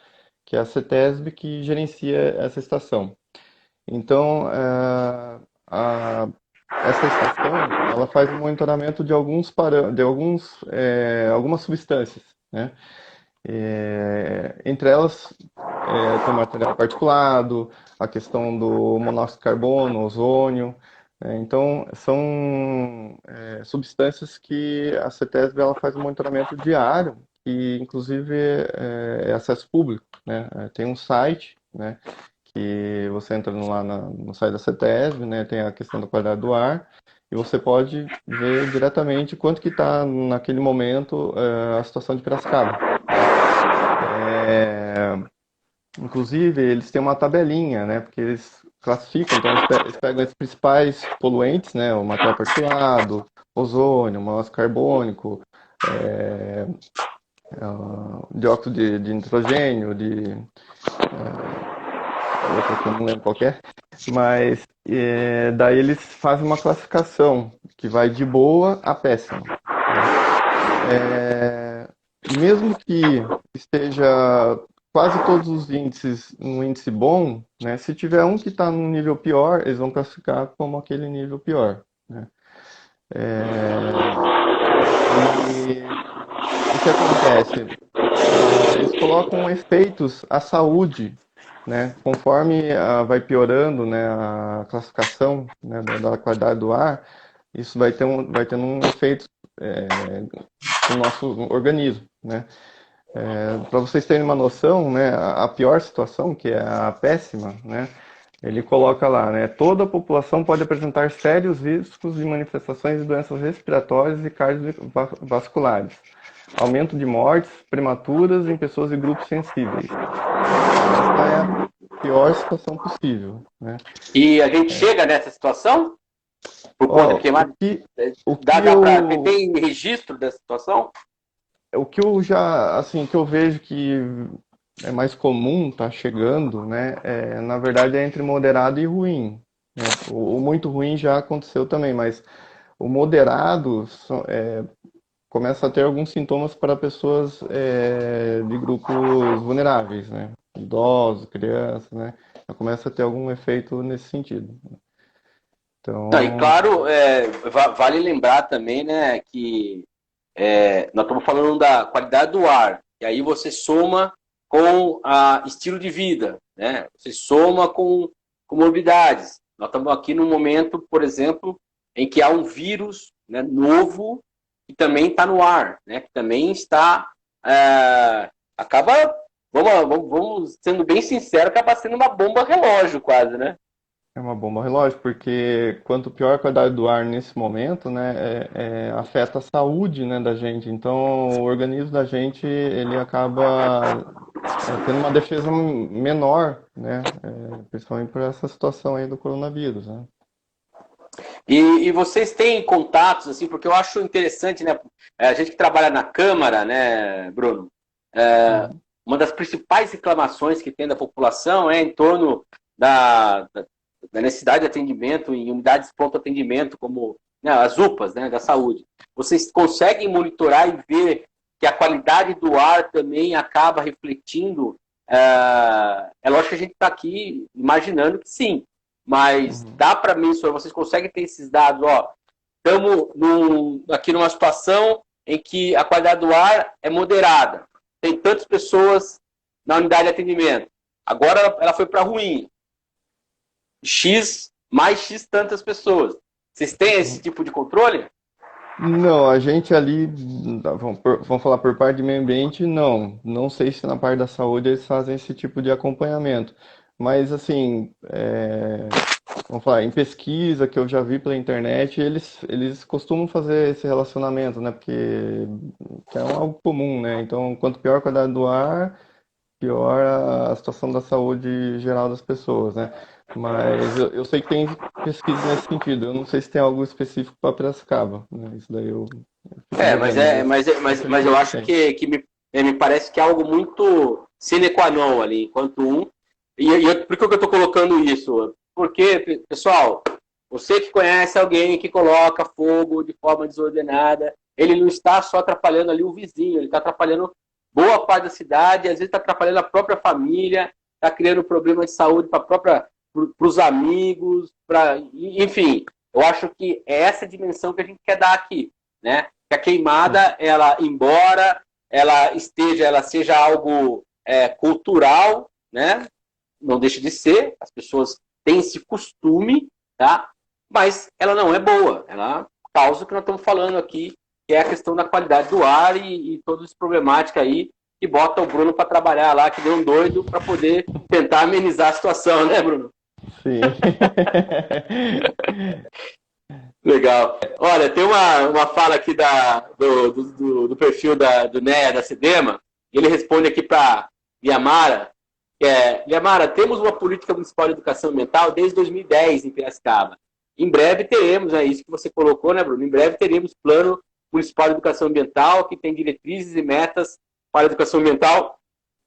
que é a CETESB que gerencia essa estação. Então, essa estação, ela faz um monitoramento de algumas substâncias, né? Entre elas, tem o material particulado, a questão do monóxido de carbono, ozônio, né? Então, são substâncias que a CETESB ela faz um monitoramento diário, e inclusive é acesso público, né? Tem um site, né? Que você entra no site da CETESB, né, tem a questão da qualidade do ar, e você pode ver diretamente quanto que está naquele momento a situação de Piracicaba. É, inclusive, eles têm uma tabelinha, né, porque eles classificam, então eles pegam os principais poluentes, né, o material particulado, ozônio, monóxido carbônico, é, dióxido de nitrogênio, outra que eu não lembro qual que é, mas daí eles fazem uma classificação que vai de boa a péssima, né? Mesmo que esteja quase todos os índices num índice bom, né? Se tiver um que está num nível pior, eles vão classificar como aquele nível pior, né? É, e o que acontece? Eles colocam efeitos à saúde, né? Conforme vai piorando, né, a classificação, né, da qualidade do ar, isso vai tendo um efeito no nosso organismo, né? Para vocês terem uma noção, né, a pior situação, que é a péssima, né, ele coloca lá, né, toda a população pode apresentar sérios riscos de manifestações de doenças respiratórias e cardiovasculares, aumento de mortes prematuras em pessoas e grupos sensíveis. Essa é a pior situação possível, né? E a gente chega nessa situação por conta de Ó, queimada? o que Dá pra, eu, tem registro dessa situação? o que eu já, assim, que eu vejo que é mais comum, tá chegando, né? Na verdade é entre moderado e ruim, né? O muito ruim já aconteceu também, mas o moderado começa a ter alguns sintomas para pessoas de grupos vulneráveis, né? Idosos, crianças, né? Já começa a ter algum efeito nesse sentido. Não, e Então, claro, vale lembrar também, né, que nós estamos falando da qualidade do ar, e aí você soma com a estilo de vida, né? Você soma com comorbidades. Nós estamos aqui num momento, por exemplo, em que há um vírus, né, novo que também está no ar, né? Que também está acaba, vamos sendo bem sincero, acaba sendo uma bomba relógio quase, né? é uma bomba relógio, porque quanto pior a qualidade do ar nesse momento, né, afeta a saúde, né, da gente. Então, o organismo da gente, ele acaba tendo uma defesa menor, né, principalmente por essa situação aí do coronavírus, né. E vocês têm contatos, assim, porque eu acho interessante, né? A gente que trabalha na Câmara, né, Bruno? Uhum. Uma das principais reclamações que tem da população é em torno da, da, da necessidade de atendimento em unidades de pronto atendimento, como né, as UPAs, né, da saúde. Vocês conseguem monitorar e ver que a qualidade do ar também acaba refletindo? É lógico que a gente está aqui imaginando que sim, mas Uhum. dá para mensurar, vocês conseguem ter esses dados, ó, estamos aqui numa situação em que a qualidade do ar é moderada, tem tantas pessoas na unidade de atendimento, agora ela foi para ruim, X mais X tantas pessoas. Vocês têm esse tipo de controle? Não, a gente ali, vamos falar por parte de meio ambiente, não. Não sei se na parte da saúde eles fazem esse tipo de acompanhamento. Mas, assim, vamos falar, em pesquisa que eu já vi pela internet, eles costumam fazer esse relacionamento, né? Porque que é algo comum, né? Então, quanto pior a qualidade do ar, pior a situação da saúde geral das pessoas, né? Mas eu sei que tem pesquisa nesse sentido. Eu não sei se tem algo específico para Piracicaba, né? Isso daí eu fico devendo, mas Mas eu infelizmente acho tem. me parece que é algo muito sine qua non ali, enquanto por que eu estou colocando isso? Porque, pessoal, você que conhece alguém que coloca fogo de forma desordenada, ele não está só atrapalhando ali o vizinho, ele está atrapalhando boa parte da cidade, às vezes está atrapalhando a própria família, está criando problemas de saúde para os amigos, enfim, eu acho que é essa dimensão que a gente quer dar aqui, né? Que a Sim, queimada, ela, embora ela seja algo cultural, né? Não deixa de ser, as pessoas têm esse costume, tá? Mas ela não é boa, ela causa o que nós estamos falando aqui, que é a questão da qualidade do ar e todas as problemáticas aí que bota o Bruno para trabalhar lá, que deu um doido para poder tentar amenizar a situação, né, Bruno? sim. Legal. Olha, tem uma fala aqui do perfil do NEA, da Cidema, e ele responde aqui para Liamara, que é, Liamara, temos uma política municipal de educação ambiental desde 2010 em Piracicaba. Em breve teremos, é isso que você colocou, né, Bruno? Em breve teremos plano municipal de educação ambiental, que tem diretrizes e metas para a educação ambiental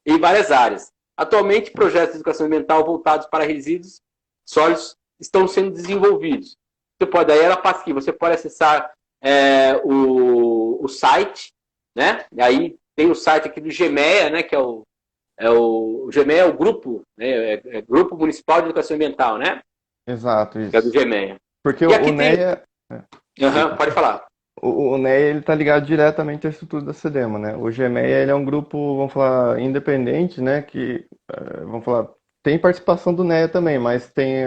em várias áreas. Atualmente, projetos de educação ambiental voltados para resíduos sólidos estão sendo desenvolvidos. Aí ela passa aqui, você pode acessar o site, né? E aí tem o site aqui do GEMEA, né? Que o GEMEA é o grupo, né? Grupo Municipal de Educação Ambiental, né? Exato, Que é do isso. GEMEA. Porque E o aqui tem. NEA, Uhum, desculpa. pode falar. O NEA ele está ligado diretamente à estrutura da CEDEMA, né? O GMEA ele é um grupo, vamos falar, independente, né? Que, vamos falar, tem participação do NEA também, mas tem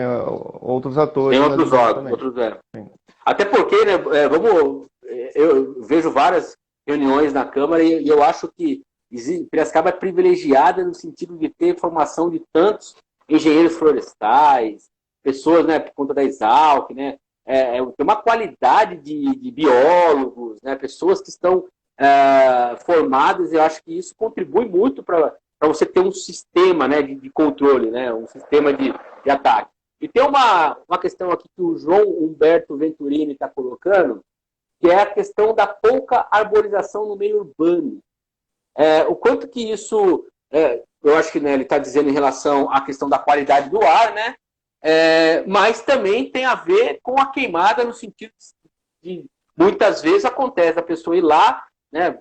outros Tem atores ali outros dentro órgãos, também. outros. É. Sim. Até porque, né, eu vejo várias reuniões na Câmara e eu acho que Piracicaba é privilegiada no sentido de ter formação de tantos engenheiros florestais, pessoas, né, por conta da Exalc, né, tem uma qualidade de biólogos, né, pessoas que estão formadas, e eu acho que isso contribui muito para você ter um sistema, né, de controle, né, um sistema de ataque. E tem uma questão aqui que o João Humberto Venturini está colocando, que é a questão da pouca arborização no meio urbano. O quanto que isso, eu acho que, né, ele está dizendo em relação à questão da qualidade do ar, né? Mas também tem a ver com a queimada no sentido de muitas vezes acontece a pessoa ir lá, né,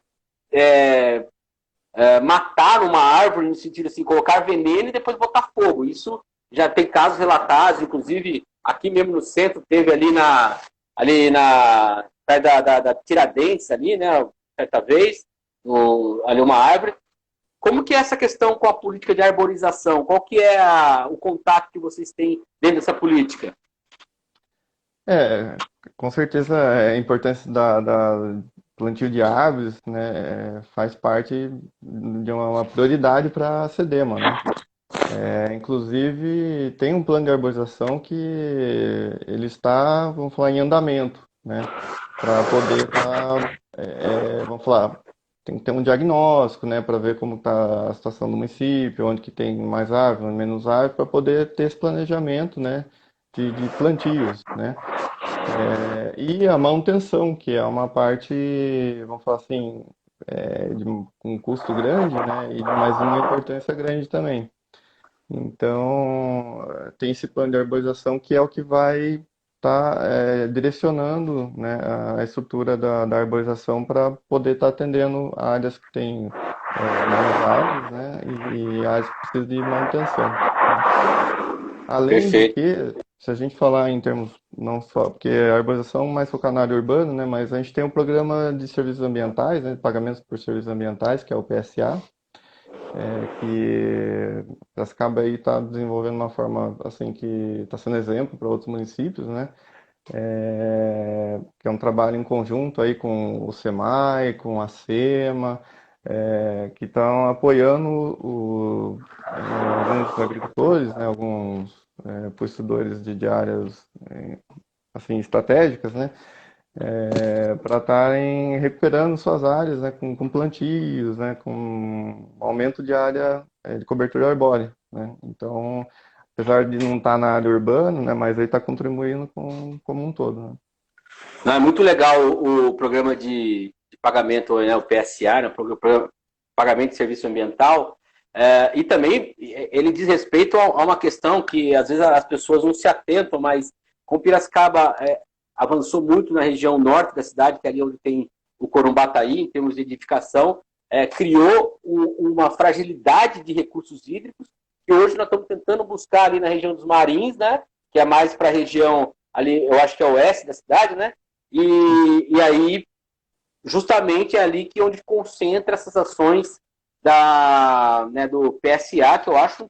matar uma árvore no sentido assim, colocar veneno e depois botar fogo. Isso já tem casos relatados, inclusive aqui mesmo no centro teve ali na perto da Tiradentes ali, né, certa vez, ali uma árvore. Como que é essa questão com a política de arborização? Qual que é o contato que vocês têm dentro dessa política? É, com certeza a importância da plantio de árvores, né, faz parte de uma prioridade para a CEDEMA, né? Inclusive, tem um plano de arborização que ele está, vamos falar, em andamento, né? Para poder estar, vamos falar, tem que ter um diagnóstico, né? Para ver como está a situação do município, onde que tem mais árvore, onde menos árvore, para poder ter esse planejamento, né? De plantios, né? E a manutenção, que é uma parte, vamos falar assim, de um custo grande, né? Mas uma importância grande também. Então, tem esse plano de arborização que é o que vai estar direcionando, né, a estrutura da arborização para poder estar atendendo áreas que têm menos árvores, né, e áreas que precisam de manutenção, né. Além de Perfeito. que, se a gente falar em termos não só, porque a arborização é mais focada na área urbana, né, mas a gente tem um programa de serviços ambientais, né, pagamentos por serviços ambientais, que é o PSA, que Piracicaba aí está desenvolvendo uma forma assim que está sendo exemplo para outros municípios, né? Que é um trabalho em conjunto aí com o SEMAI, com a SEMA, que estão apoiando alguns agricultores, né? Alguns possuidores de áreas assim estratégicas, né? Para estarem recuperando suas áreas, né, com plantios, né, com aumento de área de cobertura arbórea, né? Então, apesar de não estar na área urbana, né, mas aí está contribuindo como um todo, né? Não, é muito legal o programa de pagamento, né, o PSA, né, o programa de pagamento de serviço ambiental, e também ele diz respeito a uma questão que às vezes as pessoas não se atentam, mas com Piracicaba avançou muito na região norte da cidade, que é ali onde tem o Corumbataí, em termos de edificação, criou uma fragilidade de recursos hídricos, que hoje nós estamos tentando buscar ali na região dos Marins, né, que é mais para a região ali, eu acho que é o oeste da cidade, né, e aí justamente é ali que onde concentra essas ações do PSA, que eu acho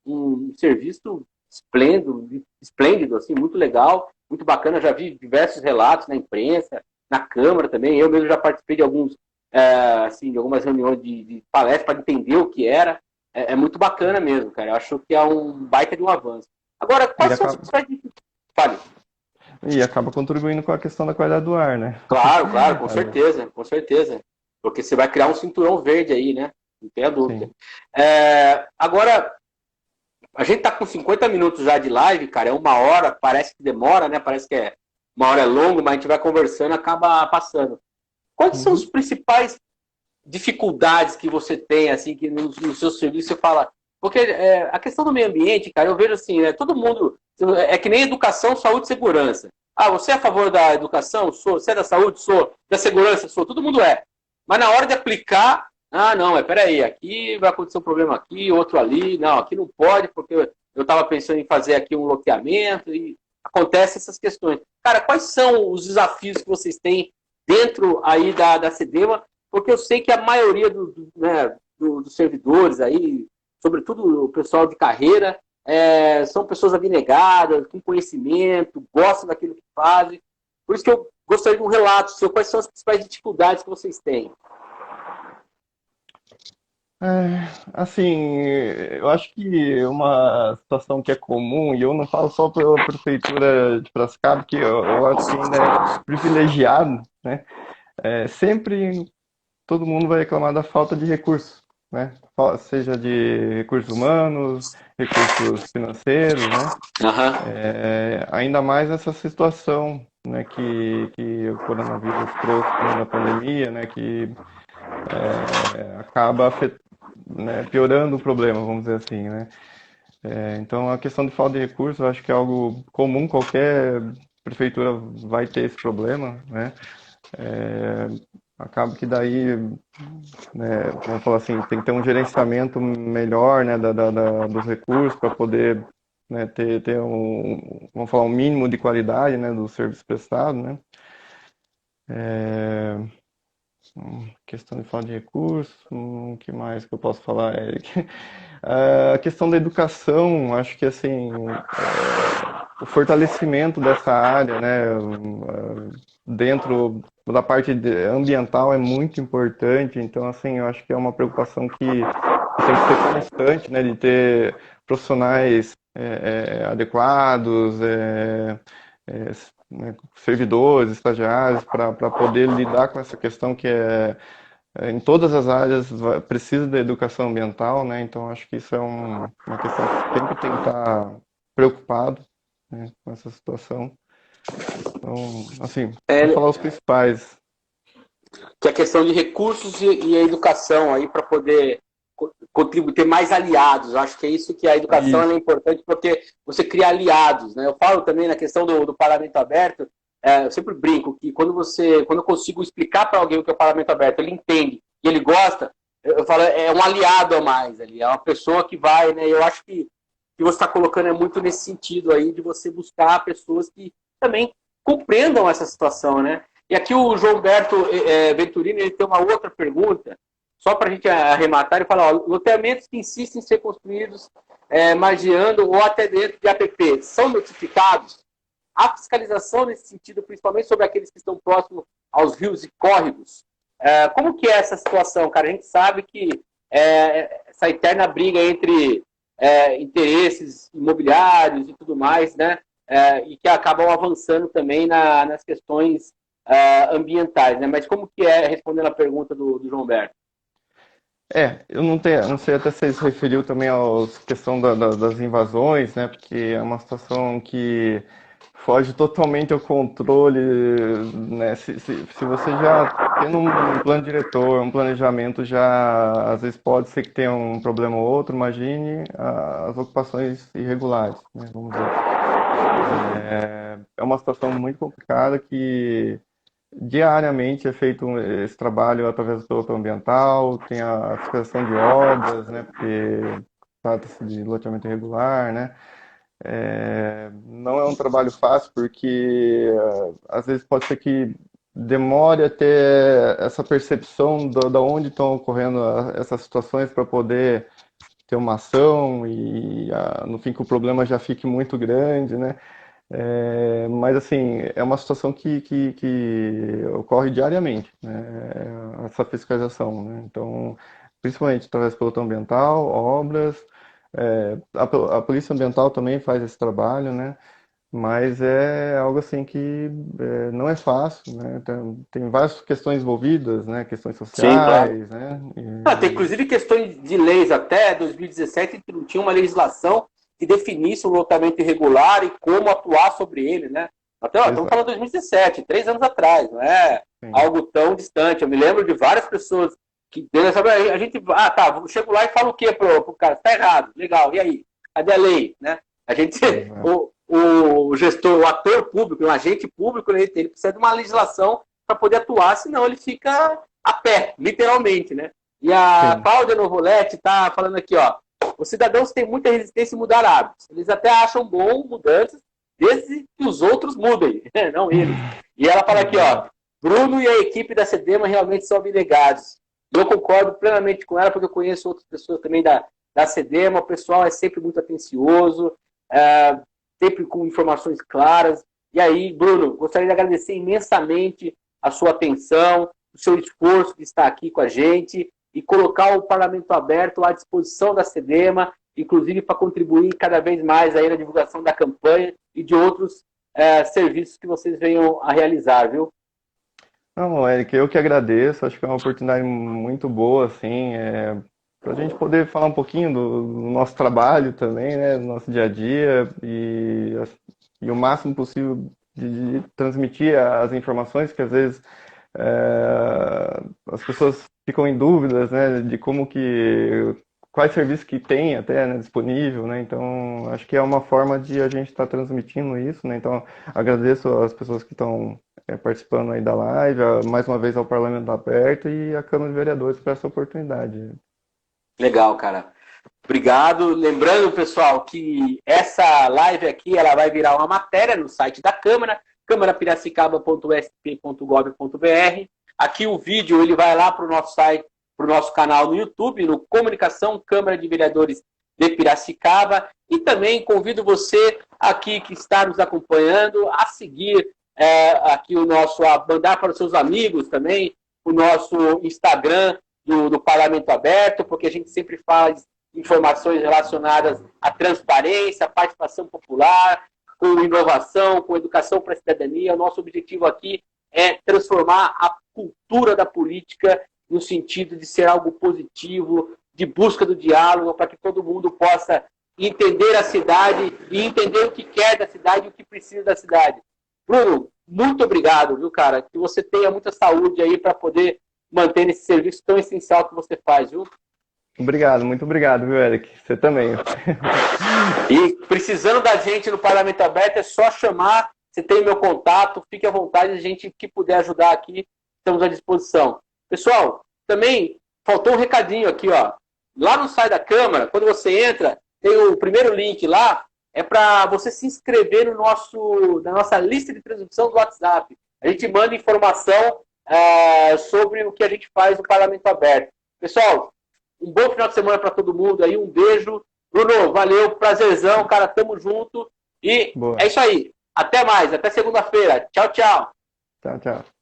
um serviço esplêndido, assim, muito legal, muito bacana. Já vi diversos relatos na imprensa, na Câmara também. Eu mesmo já participei de de algumas reuniões de palestra para entender o que era. É muito bacana mesmo, cara. Eu acho que é um baita de um avanço. Agora, E quais são as acaba, principais dificuldades? Fale. e acaba contribuindo com a questão da qualidade do ar, né? Claro, com certeza, com certeza. Porque você vai criar um cinturão verde aí, né? Não tenha dúvida. Sim. Agora, a gente tá com 50 minutos já de live, cara, é 1 hora, parece que demora, né? Parece que 1 hora é longo, mas a gente vai conversando e acaba passando. Quais são as Uhum. principais dificuldades que você tem, assim, que no seu serviço você fala... Porque a questão do meio ambiente, cara, eu vejo assim, né? Todo mundo... É que nem educação, saúde e segurança. Ah, você é a favor da educação? Sou. Você é da saúde? Sou. Da segurança? Sou. Todo mundo é. Mas na hora de aplicar, não, peraí, aqui vai acontecer um problema aqui, outro ali, não, aqui não pode, porque eu estava pensando em fazer aqui um loteamento e acontecem essas questões. Cara, quais são os desafios que vocês têm dentro aí da CEDEMA? Porque eu sei que a maioria dos servidores aí, sobretudo o pessoal de carreira, são pessoas abnegadas, com conhecimento, gostam daquilo que fazem. Por isso que eu gostaria de um relato seu. Quais são as principais dificuldades que vocês têm? Assim, eu acho que uma situação que é comum, e eu não falo só pela prefeitura de Piracicaba, que eu acho que ainda é privilegiado, né? Sempre todo mundo vai reclamar da falta de recursos, né? Seja de recursos humanos, recursos financeiros, né? Aham. Ainda mais nessa situação, né, que o coronavírus trouxe, né, na pandemia, né, que acaba né, piorando o problema, vamos dizer assim, né? Então, a questão de falta de recursos, eu acho que é algo comum, qualquer prefeitura vai ter esse problema, né? Acaba que daí, né, vamos falar assim, tem que ter um gerenciamento melhor, né, dos recursos para poder, né, ter vamos falar, um mínimo de qualidade, né, do serviço prestado, né? Questão de falta de recursos, o que mais que eu posso falar? A questão da educação, acho que assim, o fortalecimento dessa área, né, dentro da parte ambiental é muito importante. Então, assim, eu acho que é uma preocupação que tem que ser constante, né, de ter profissionais adequados, é, né, servidores, estagiários, para poder lidar com essa questão que em todas as áreas precisa da educação ambiental, né? Então acho que isso é uma questão que sempre tem que estar preocupado, né, com essa situação. Então, assim, para É, falar os principais. que é a questão de recursos e a educação aí para poder contribuir, ter mais aliados. Eu acho que é isso que a educação é Isso. importante, porque você cria aliados, né? Eu falo também na questão do parlamento aberto, eu sempre brinco que quando eu consigo explicar para alguém o que é o parlamento aberto, ele entende e ele gosta, eu falo, é um aliado a mais ali, é uma pessoa que vai, né? Eu acho que você está colocando é muito nesse sentido aí de você buscar pessoas que também compreendam essa situação, né? E aqui o João Berto Venturini ele tem uma outra pergunta, só para a gente arrematar, ele fala, ó, loteamentos que insistem em ser construídos margeando ou até dentro de APP, são notificados? Há fiscalização nesse sentido, principalmente sobre aqueles que estão próximos aos rios e córregos? Como que é essa situação, cara? A gente sabe que essa eterna briga entre interesses imobiliários e tudo mais, né? E que acabam avançando também nas questões ambientais, né? Mas como que é, respondendo a pergunta do João Berto? Eu não sei até se você se referiu também à questão das invasões, né? Porque é uma situação que foge totalmente ao controle, né? Se você já tendo um plano diretor, um planejamento, já às vezes pode ser que tenha um problema ou outro, imagine as ocupações irregulares, né? Vamos dizer. É uma situação muito complicada que diariamente é feito esse trabalho através do piloto ambiental, tem a fiscalização de obras, né, porque trata-se de loteamento irregular, né. Não é um trabalho fácil porque às vezes pode ser que demore a ter essa percepção da onde estão ocorrendo essas situações para poder ter uma ação e no fim que o problema já fique muito grande, né. Mas assim, é uma situação que ocorre diariamente, né? Essa fiscalização, né? Então, principalmente através do pelotão ambiental, obras, a polícia ambiental também faz esse trabalho, né? Mas é algo assim que não é fácil, né? Tem várias questões envolvidas, né? Questões Sim, claro. sociais, né? Tem inclusive questões de leis até 2017 que não tinha uma legislação que definisse o loteamento irregular e como atuar sobre ele, né? Até, estamos Exato, falando de 2017, 3 anos atrás, não é sim. algo tão distante. Eu me lembro de várias pessoas que a gente, tá, chego lá e falo o quê pro cara? Está errado, legal, e aí? Cadê a lei, né? A gente, Exato. o gestor, o ator público, o agente público, ele precisa de uma legislação para poder atuar, senão ele fica a pé, literalmente, né? E a Sim. Cláudia Novoletti está falando aqui, ó. Os cidadãos têm muita resistência em mudar hábitos. Eles até acham bom mudanças, desde que os outros mudem, não eles. E ela fala aqui, ó. Exato. Bruno e a equipe da CEDEMA realmente são abnegados. Eu concordo plenamente com ela, porque eu conheço outras pessoas também da CEDEMA. O pessoal é sempre muito atencioso, sempre com informações claras. E aí, Bruno, gostaria de agradecer imensamente a sua atenção, o seu esforço de estar aqui com a gente e colocar o Parlamento Aberto à disposição da CEDEMA, inclusive para contribuir cada vez mais aí na divulgação da campanha e de outros serviços que vocês venham a realizar, viu? Não, Eric, eu que agradeço. Acho que é uma oportunidade muito boa, assim, para a gente poder falar um pouquinho do nosso trabalho também, né, do nosso dia a dia e o máximo possível de transmitir as informações que às vezes as pessoas ficam em dúvidas, né, de como que quais serviços que tem até, né, disponível, né? Então acho que é uma forma de a gente estar transmitindo isso, né? Então agradeço as pessoas que estão participando aí da live, mais uma vez ao Parlamento Aberto e à Câmara de Vereadores por essa oportunidade. Legal, cara. Obrigado. Lembrando, pessoal, que essa live aqui ela vai virar uma matéria no site da Câmara, câmarapiracicaba.sp.gov.br. Aqui o vídeo ele vai lá para o nosso site, para o nosso canal no YouTube, no Comunicação Câmara de Vereadores de Piracicaba. E também convido você aqui que está nos acompanhando a seguir aqui o nosso, a mandar para os seus amigos também o nosso Instagram do Parlamento Aberto, porque a gente sempre faz informações relacionadas à transparência, à participação popular, com inovação, com educação para a cidadania. O nosso objetivo aqui é transformar a cultura da política no sentido de ser algo positivo, de busca do diálogo, para que todo mundo possa entender a cidade e entender o que quer da cidade e o que precisa da cidade. Bruno, muito obrigado, viu, cara? Que você tenha muita saúde aí para poder manter esse serviço tão essencial que você faz, viu? Obrigado, muito obrigado, viu, Eric? Você também. E precisando da gente no Parlamento Aberto, é só chamar. Você tem meu contato, fique à vontade, a gente que puder ajudar aqui, estamos à disposição. Pessoal, também faltou um recadinho aqui, ó. Lá no site da Câmara, quando você entra, tem o primeiro link lá, é para você se inscrever na nossa lista de transmissão do WhatsApp. A gente manda informação sobre o que a gente faz no Parlamento Aberto. Pessoal, um bom final de semana para todo mundo aí, um beijo. Bruno, valeu, prazerzão, cara, tamo junto. E Boa. é isso aí. Até mais, até segunda-feira. Tchau, tchau. Tchau, tchau.